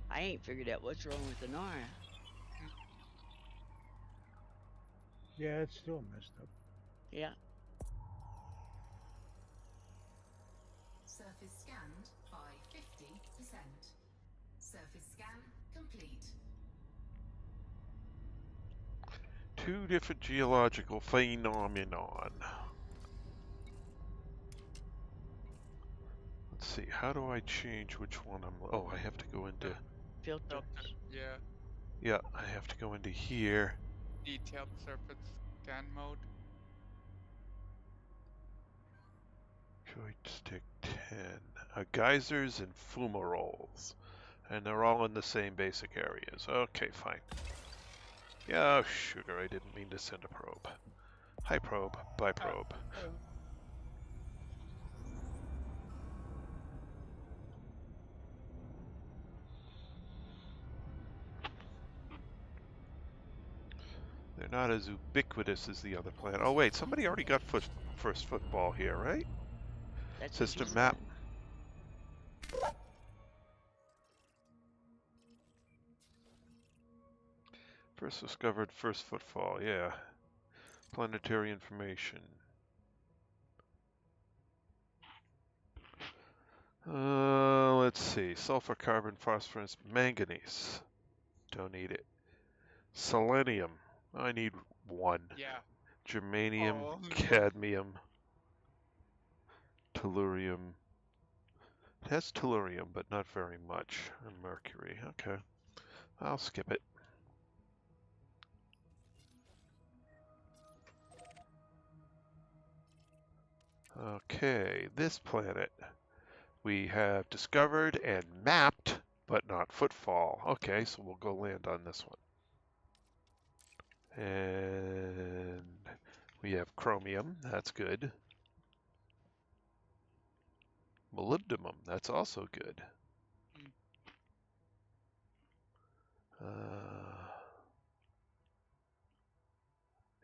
I ain't figured out what's wrong with the Nara. Yeah, it's still messed up. Yeah. Surface scanned by 50%. Surface scan complete. Two different geological phenomenon. Let's see, how do I change which one I'm... Oh, I have to go into... Filters. Filter, yeah. Yeah, I have to go into here. Detailed surface scan mode. Joystick 10. Geysers and fumaroles. And they're all in the same basic areas. Okay, fine. Yeah, sugar, I didn't mean to send a probe. Hi probe, bye probe. They're not as ubiquitous as the other planet. Oh wait, somebody already got first football here, right? That's System what you map. said. First discovered, first footfall, yeah. Planetary information. Let's see. Sulfur, carbon, phosphorus, manganese. Don't need it. Selenium. I need one. Yeah. Germanium, Oh. cadmium, tellurium. It has tellurium, but not very much. And mercury. Okay. I'll skip it. Okay, this planet we have discovered and mapped, but not footfall. Okay, so we'll go land on this one. And We have chromium, that's good. Molybdenum, that's also good.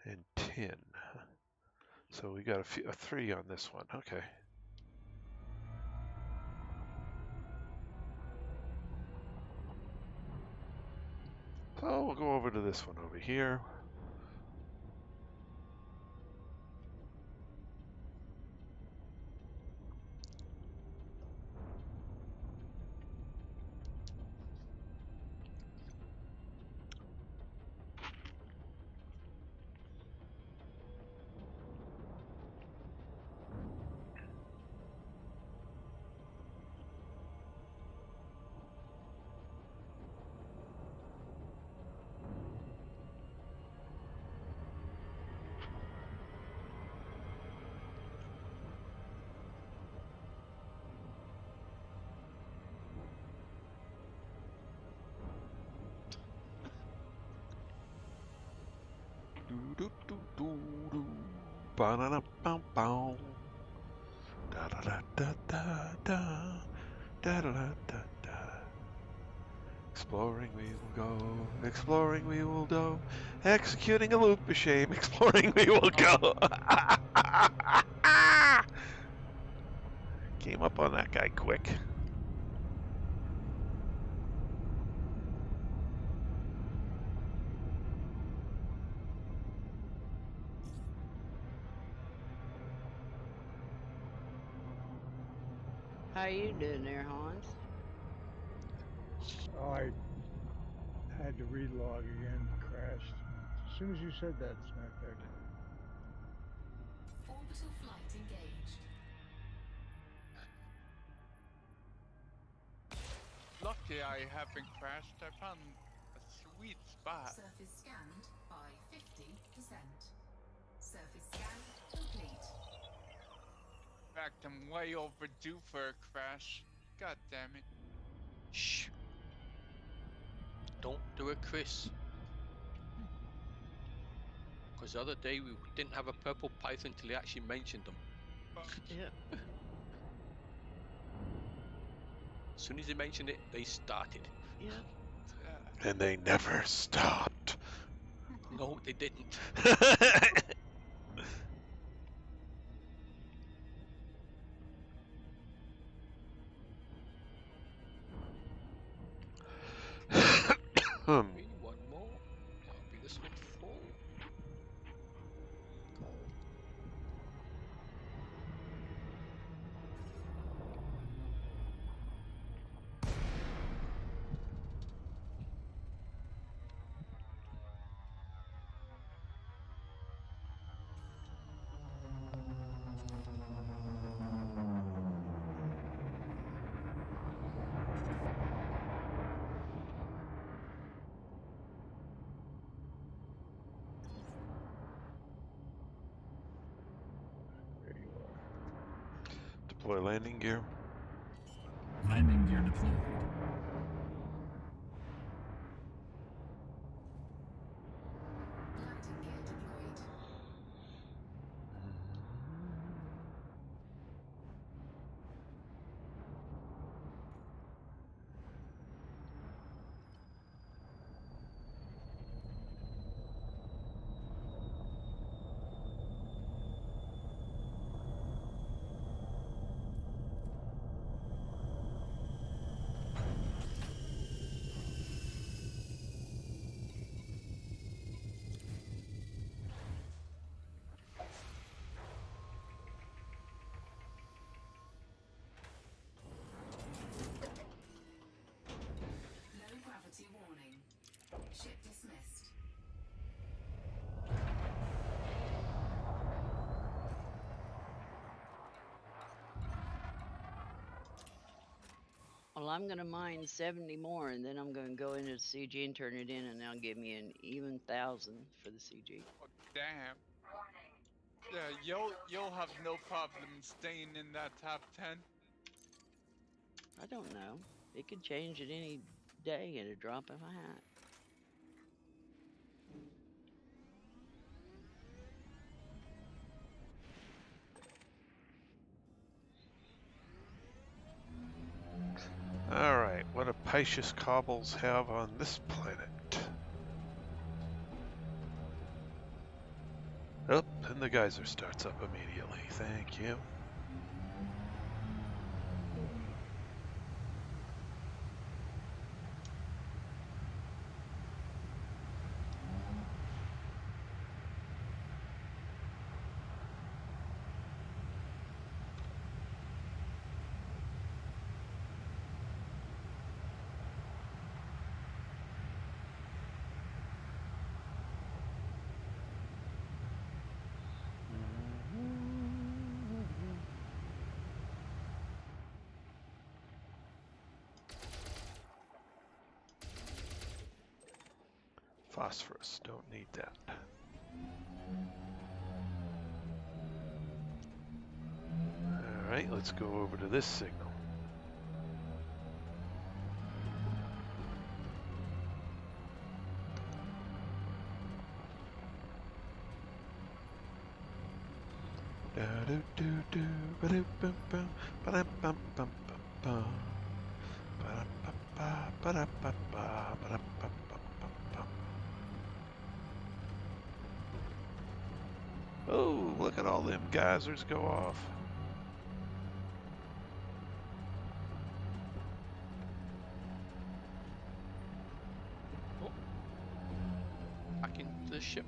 And tin. So we got a 3 on this one. Okay. So we'll go over to this one over here. Do do do do. Ba da da bow bow. Da da da da da da. Da da da da da. Exploring we will go, exploring we will go, executing a loop of shame, exploring we will go. Came up on that guy quick. How you doing there, Hans? Oh, I had to relog again. Crashed. As soon as you said that, as a matter of fact. Orbital flight engaged. Lucky I haven't crashed. I found a sweet spot. Surface scanned by 50%. Surface scan complete. In fact, I'm way overdue for a crash. God damn it. Shh. Don't do it, Chris. Because the other day we didn't have a purple python until he actually mentioned them. Yep. As soon as he mentioned it, they started. Yep. And they never stopped. No, they didn't. Maybe one more. That'll be this one full. There you are. Deploy landing gear. Landing gear deployed. Landing gear deployed. Low gravity warning. Ship dismissed. Well, I'm going to mine 70 more, and then I'm going to go into the CG and turn it in, and they'll give me an even 1,000 for the CG. Oh, damn. Yeah, you'll have no problem staying in that top 10. I don't know. It could change at any day at a drop of a hat. cretaceous cobbles have on this planet? Oh, and the geyser starts up immediately. Thank you. Phosphorus, don't need that. Alright, let's go over to this signal. Oh, look at all them geysers go off. Oh, back into the ship.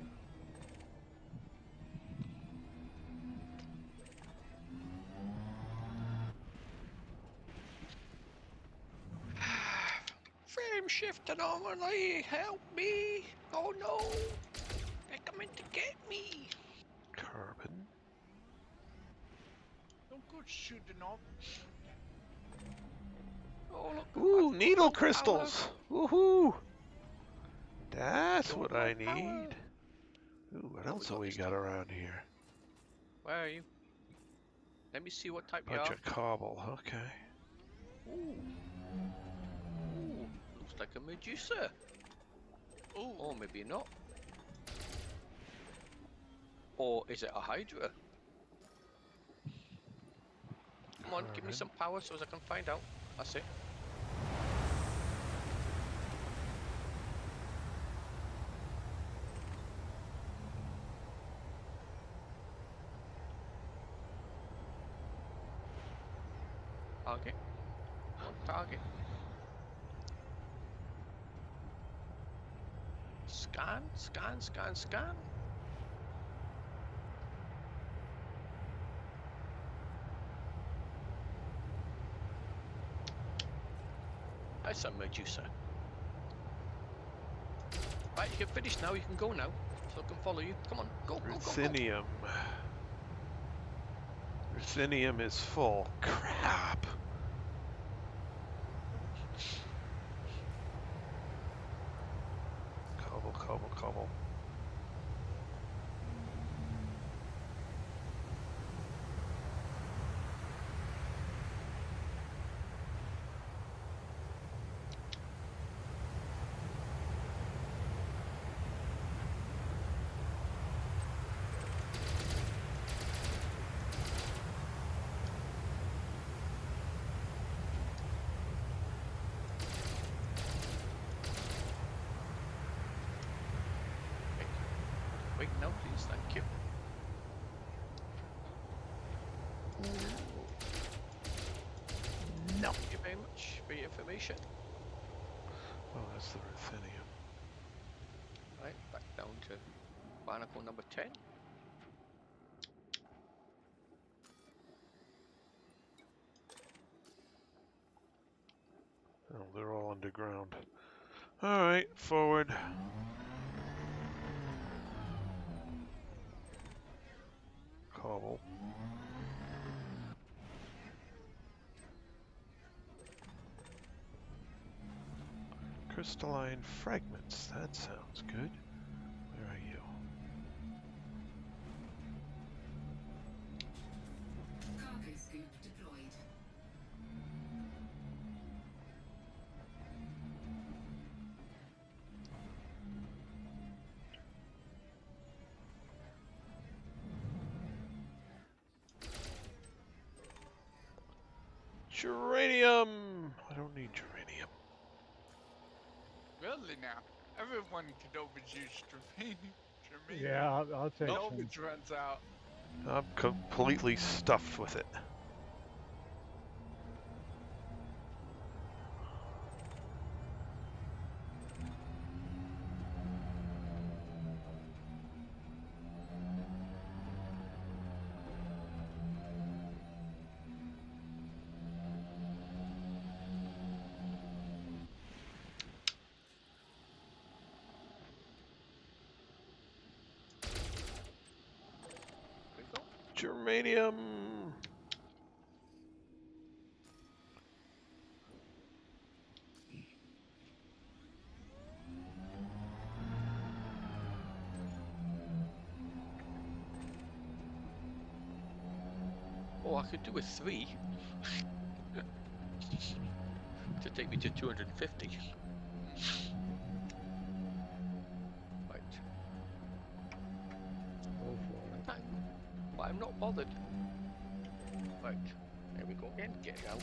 Frame shift anomaly, help me! Oh no! They're coming to get me! Carbon. Don't go shooting off. Oh look! Ooh, I've got needle no power. crystals. Woohoo! That's Don't what no I power. need. Ooh, what Oh, else we have got we this got thing. around here? Where are you? Let me see what type you Bunch are. of cobble, okay. Ooh. Ooh, looks like a Medusa. Ooh. Or maybe not. Or is it a Hydra? Come on, give me Carbon. some power so as I can find out. That's it. Target. Come on, target. Scan, scan, scan, scan. That's a Medusa. Right, you're finished now. You can go now. So I can follow you. Come on, go, go, go, go. Ruthenium. Ruthenium is full. Crap. Cobble, cobble, cobble. Wait now, please. Thank you. No. Thank you very much for your information. Oh, that's the ruthenium. Right, back down to barnacle number 10. Oh, they're all underground. Alright, forward. Cobble. Crystalline fragments. That sounds good. Where are you? Cargo scoop deployed. Geranium! I don't need geranium. Really now? Everyone could always use germanium. Yeah, I'll take It Nope. some. always runs out. I'm completely stuffed with it. There we go. Germanium. Oh, I could do a 3 to take me to 250. Right. Go for it. Fine. But I'm not bothered. Right. There we go again. Get it out.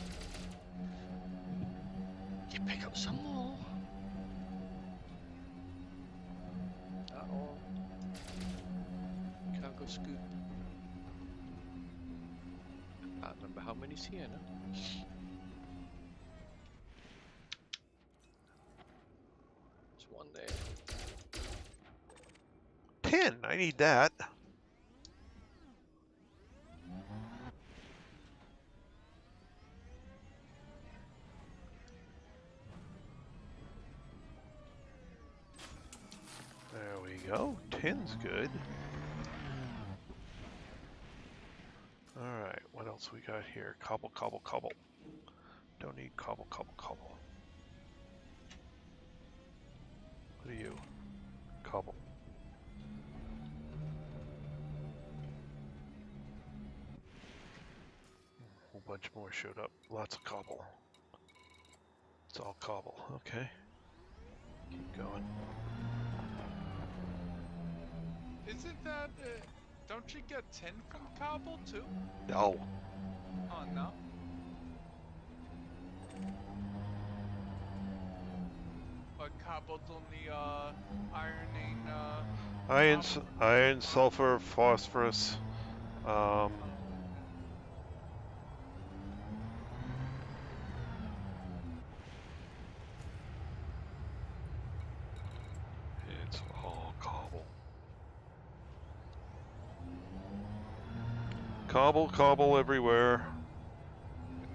You pick up some more. Uh-oh. Cargo scoop. I can't remember how many's here now. There's one there. 10. I need that. There we go. 10's good. Alright, what else we got here? Cobble, cobble, cobble. Don't need cobble, cobble, cobble. What are you? Cobble. A whole bunch more showed up. Lots of cobble. It's all cobble. Okay. Keep going. Isn't that? Don't you get 10 from cobble too? No. Oh no. But cobble's only ironing Iron, cobble. iron, sulfur, phosphorus. Oh. It's all cobble. Cobble, cobble everywhere.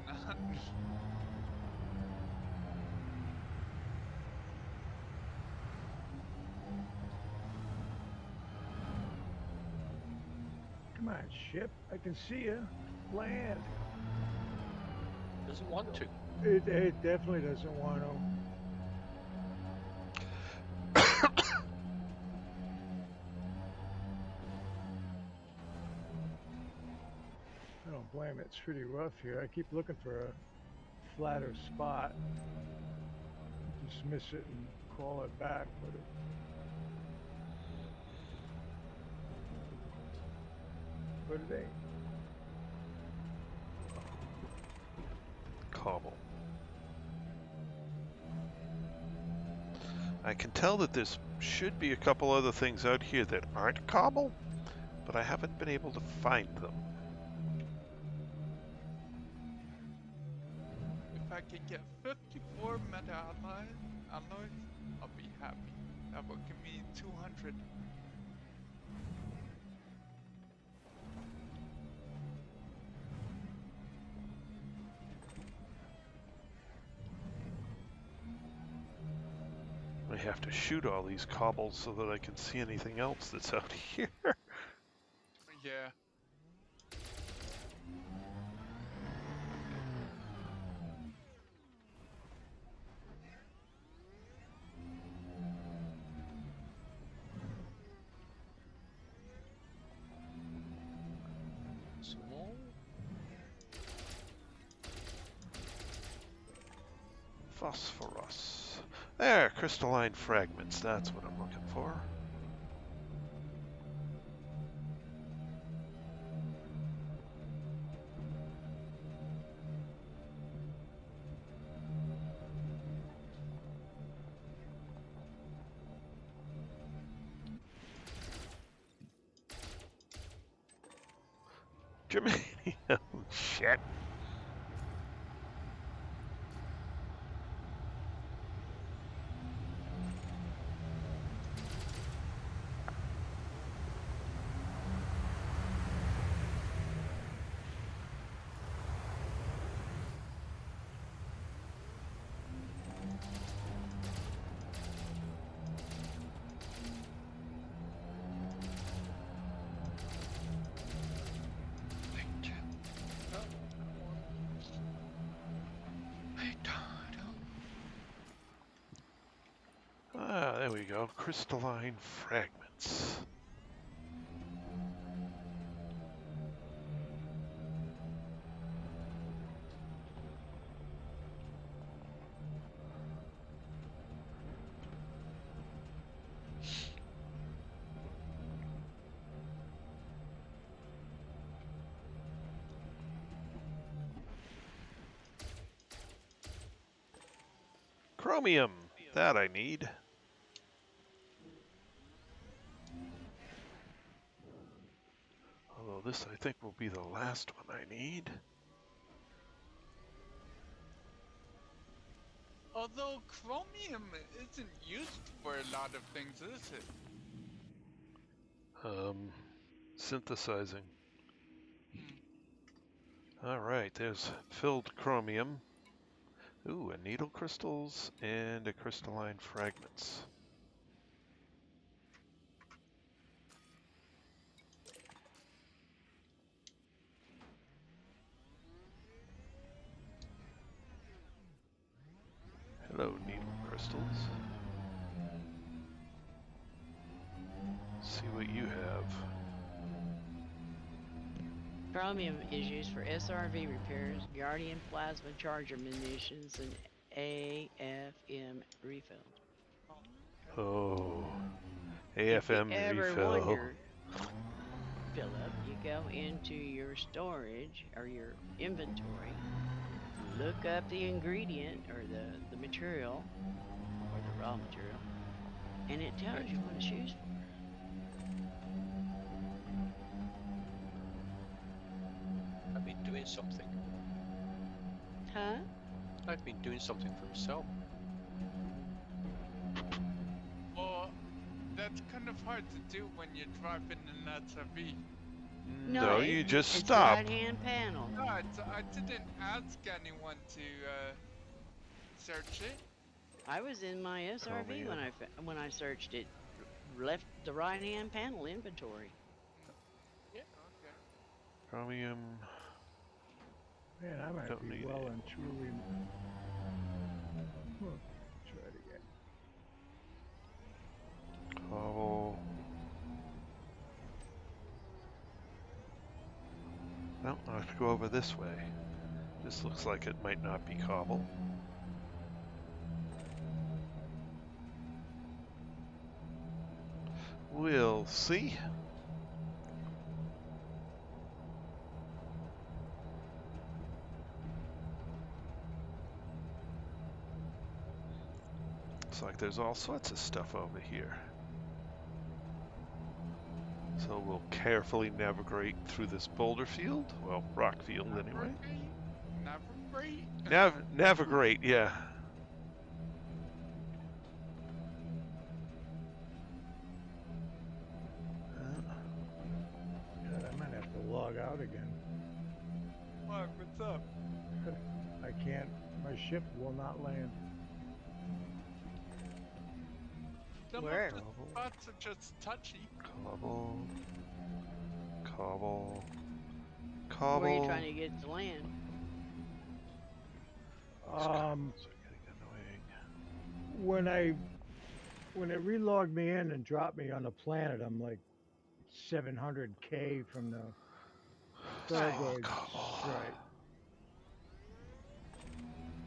But not. Come on, ship. I can see you. Land. Doesn't want to. It definitely doesn't want to. I don't blame it. It's pretty rough here. I keep looking for a flatter spot. Dismiss it and call it back, but it ain't. Cobble. I can tell that there should be a couple other things out here that aren't cobble, but I haven't been able to find them. If I could get 54 meta alloys, I'll be happy. That will give me 200. I have to shoot all these cobbles so that I can see anything else that's out here. Yeah. Some more. Phosphorus. There, crystalline fragments. That's what I'm looking for. Germanium. Shit. Ah, there we go. Crystalline fragments. Chromium. That I need. Although this, I think, will be the last one I need. Although chromium isn't used for a lot of things, is it? Synthesizing. Hmm. All right, there's filled chromium. Ooh, and needle crystals and a crystalline fragments. Hello, needle crystals. See what you have. Chromium is used for SRV repairs, Guardian plasma charger munitions, and AFM refills. Oh, If you AFM ever refill. wondered, Philip, you go into your storage or your inventory, look up the ingredient or the material or the raw material, and it tells you what it's used for. I've been doing something. Huh? I've been doing something for myself. Well, that's kind of hard to do when you're driving an SRV. No, you just it's stop. right-hand panel. No, I didn't ask anyone to search it. I was in my SRV Chromium. when I searched it. Left the right-hand panel inventory. Yeah. Okay. Chromium. Man, I might Don't be need well it. and truly. Try it again. Cobble. Well, I'll have to go over this way. This looks like it might not be cobble. We'll see. Looks like there's all sorts of stuff over here. So we'll carefully navigate through this boulder field. Well, rock field anyway. Navigate. Navigate, yeah. God, I might have to log out again. What's up? I can't. My ship will not land. Some Where? of the spots are just touchy. Cobble. Cobble. Where are you Cobble. trying to get to land? These cobbles are getting annoying. When it relogged me in and dropped me on the planet, I'm like 700K from the Thargoid Cobble. strike.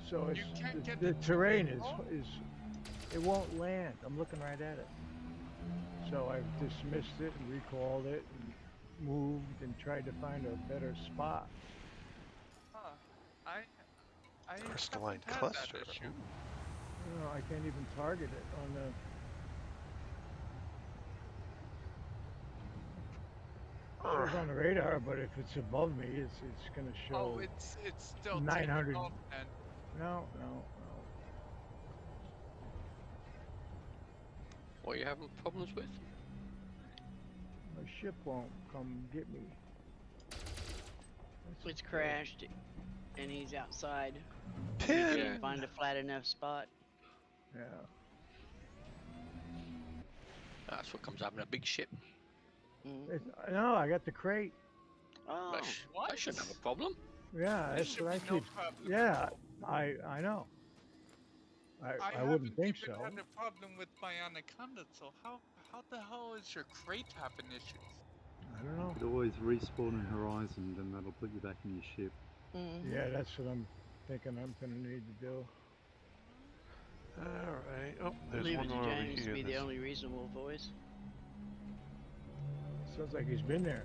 So You can't get the it to terrain recall? is it won't land. I'm looking right at it. So I've dismissed it and recalled it and moved and tried to find a better spot. Huh. I Crystalline haven't had cluster. that issue. No, I can't even target it on the. shows on the radar, but if it's above me, it's gonna Oh, show it's still taking 900. off then. No, no, no. What are you having problems with? My ship won't come get me. That's It's okay. crashed, and he's outside. He 10. can't find a flat enough spot. Yeah. That's what comes having a big ship. Mm. No, I got the crate. Oh, That shouldn't have a problem. Yeah, There that's should what I be no keep. problem. Yeah, I know. I wouldn't haven't think even so. had a problem with my anaconda, so how the hell is your crate having issues? I don't know. You could always respawn in Horizon, then that'll put you back in your ship. mm-hmm. Yeah, that's what I'm thinking I'm gonna need to do. All right. Oh, there's Leave one it to more over James to here. be the This. only reasonable voice. Sounds like he's been there.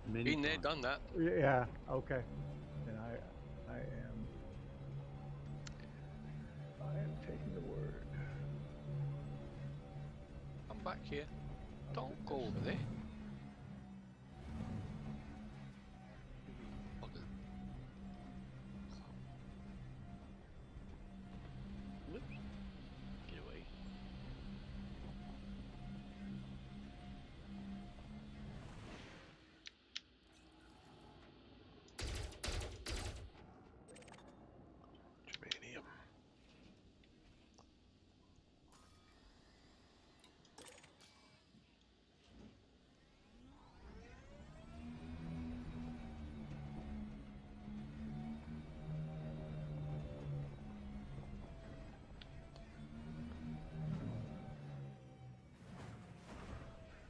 Many Been there, times. done that. Yeah. Okay. Then I am taking the word. Come back here. I'll Don't get go this. over there. Bugger. Whoops. Get away. Germanium.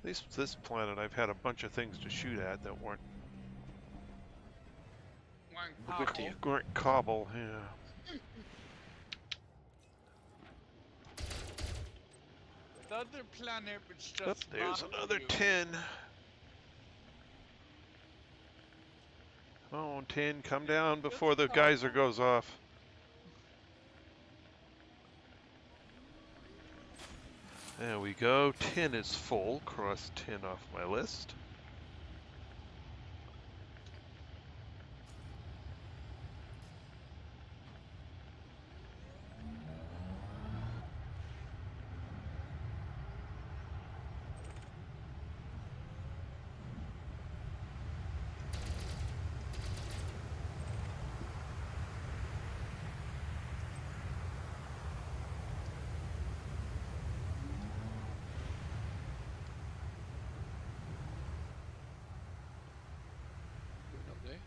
At least this planet, I've had a bunch of things to shoot at that weren't One weren't cobble. Yeah. The other planet was Oh, just there's not another you. 10. Come on, 10, come down before the geyser goes off. There we go. 10 is full. Cross 10 off my list. Going up there.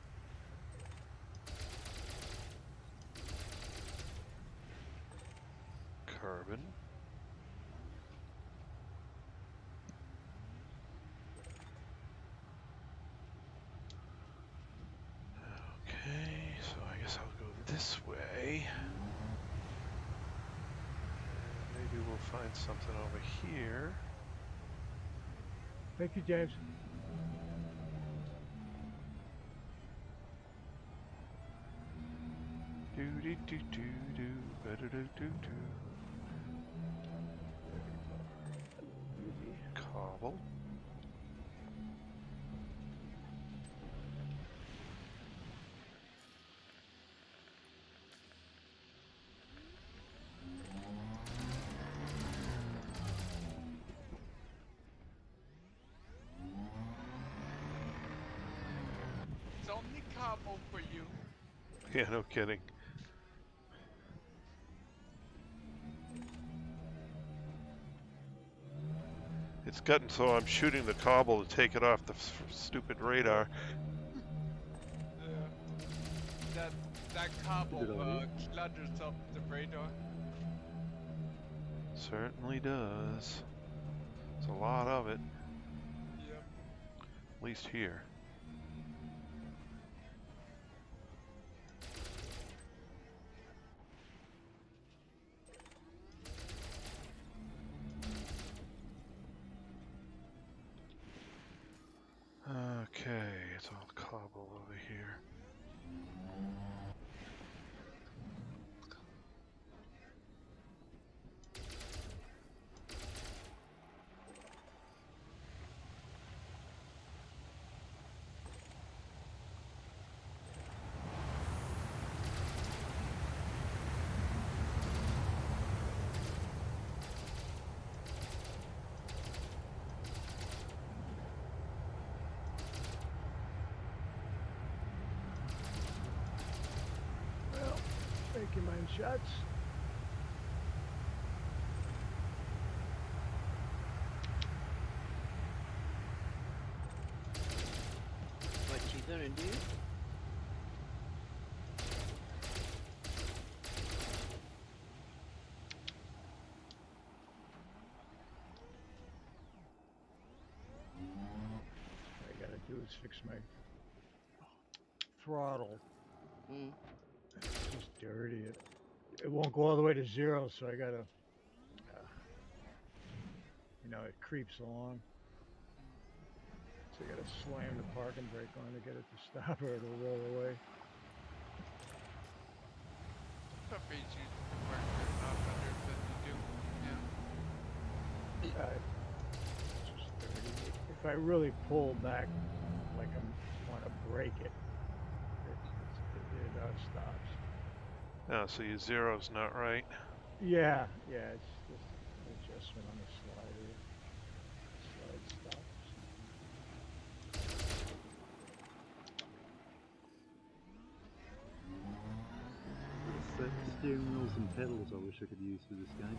Carbon. Okay, so I guess I'll go this way. And maybe we'll find something over here. Thank you, James. Do do do do do do do do do. Cobble. It's only cobble for you. Yeah, no kidding. It's gotten so I'm shooting the cobble to take it off the stupid radar. That cobble Good idea. clutters up the radar. Certainly does. There's a lot of it, Yep. at least here. Okay, it's all cobble over here. Thank you, mine shots. What you gonna do? What I gotta do is fix my throttle. Mm. It's just dirty. It won't go all the way to 0, so I gotta, you know, it creeps along. So I gotta slam the parking brake on to get it to stop, or it'll roll away. Tough age you work not better than you do. Yeah. It's just dirty. If I really pull back, like I want to break it, it stops. Oh, so your zero's not right. Yeah, it's just an adjustment on the slider. Slide stop or something. It's steering wheels and pedals I wish I could use for this game.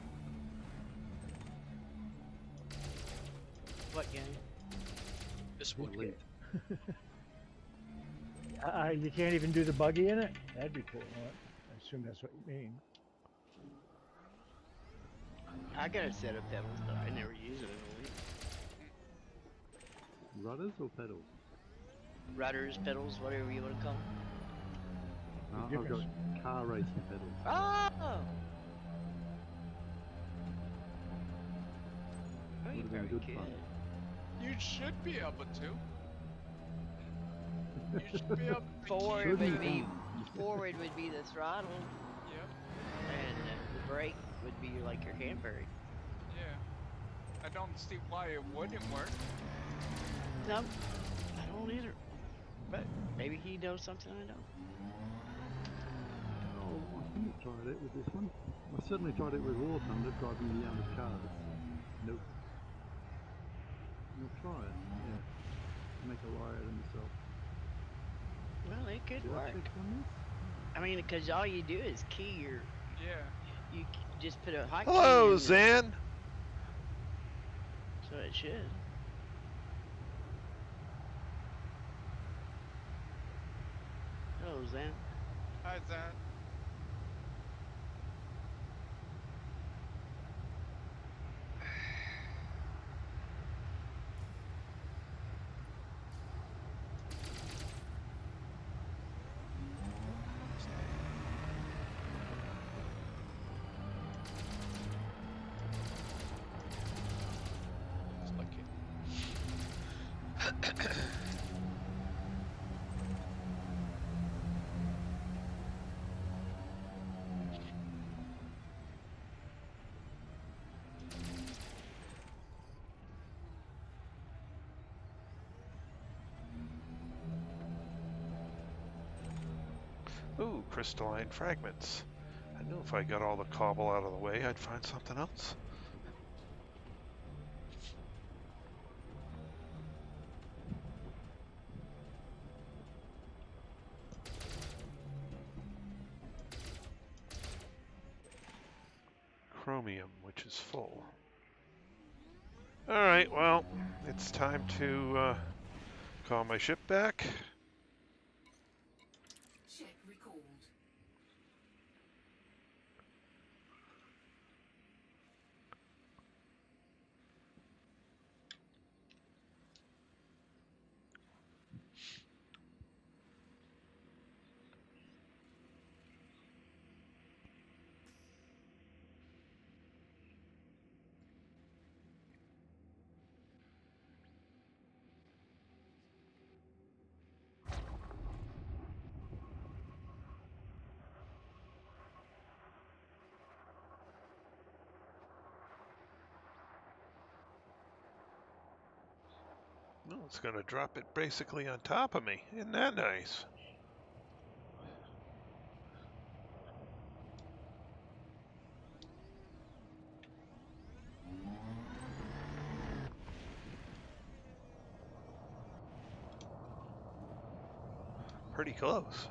What game? This one. Elite. You can't even do the buggy in it? That'd be cool. Huh? I assume that's what you mean. I got a set of pedals, but I never use it in a week. Rudders or pedals? Rudders, pedals, whatever you want to call them. I've got car racing pedals. Oh! Would have been Very good good. fun. You should be able to. You should be able to Forward keep would it. be the throttle, Yep. and the brake would be like your handbrake. Yeah. I don't see why it wouldn't work. No, I don't either. But maybe he knows something I don't. Oh, I think I tried it with this one. I certainly tried it with War Thunder, driving the armored cars. Nope. I'll try it, yeah. Make a liar out of myself. Well, it could Did I work. check on this? I mean, because all you do is key your. Yeah. You just put a hot key Hello, in, Zan. so it should. Hello, Zan. Hi, Zan. It's like it. Ooh, crystalline fragments. I knew if I got all the cobble out of the way, I'd find something else. Chromium, which is full. Alright, well, it's time to call my ship back. Ship recalled. No, it's going to drop it basically on top of me. Isn't that nice? Pretty close.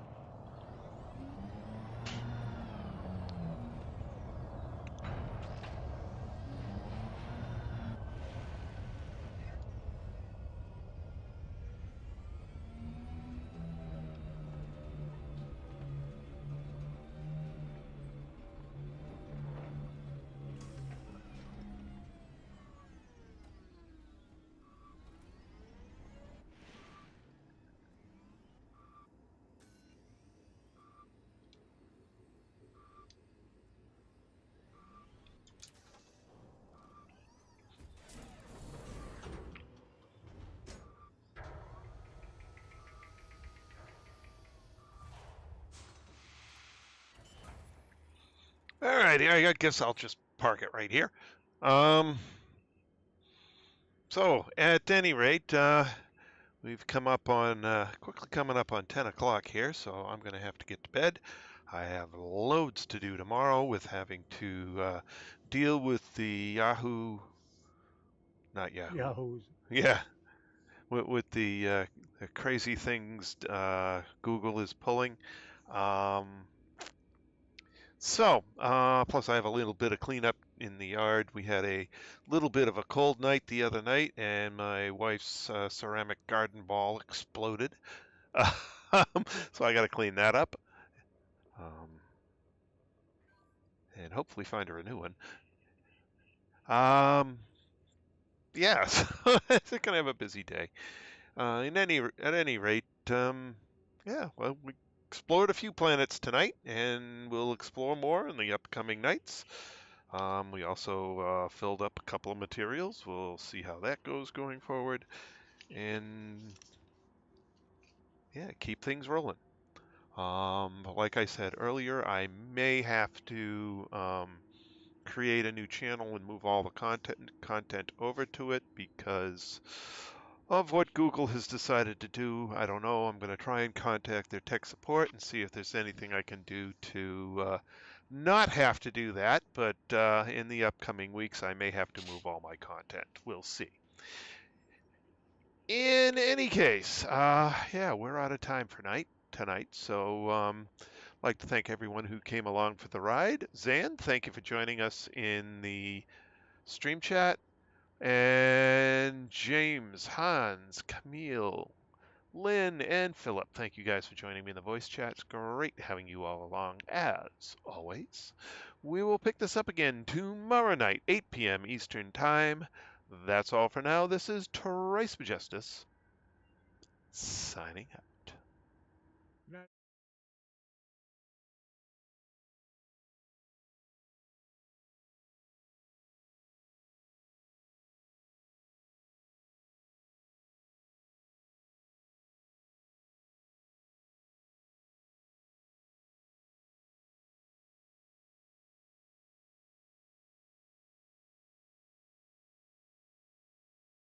right, I guess I'll just park it right here. So at any rate, we've come up on quickly coming up on 10 o'clock here, so I'm going to have to get to bed. I have loads to do tomorrow with having to deal with the Yahoo, not Yahoo, Yahoos. yeah, with the crazy things Google is pulling. Um, plus I have a little bit of cleanup in the yard. We had a little bit of a cold night the other night, and my wife's ceramic garden ball exploded. So I got to clean that up, um, and hopefully find her a new one. Yeah, so they're gonna have a busy day. At any rate, yeah. Well, we explored a few planets tonight, and we'll explore more in the upcoming nights. We also filled up a couple of materials. We'll see how that goes going forward, and yeah, keep things rolling. Like I said earlier, I may have to create a new channel and move all the content over to it because of what Google has decided to do. I don't know. I'm going to try and contact their tech support and see if there's anything I can do to not have to do that. But in the upcoming weeks, I may have to move all my content. We'll see. In any case, yeah, we're out of time for tonight. So I'd like to thank everyone who came along for the ride. Zan, thank you for joining us in the stream chat. And James, Hans, Camille, Lynn, and Philip, thank you guys for joining me in the voice chat. It's great having you all along, as always. We will pick this up again tomorrow night, 8 p.m. Eastern Time. That's all for now. This is Trace Majestus, signing out.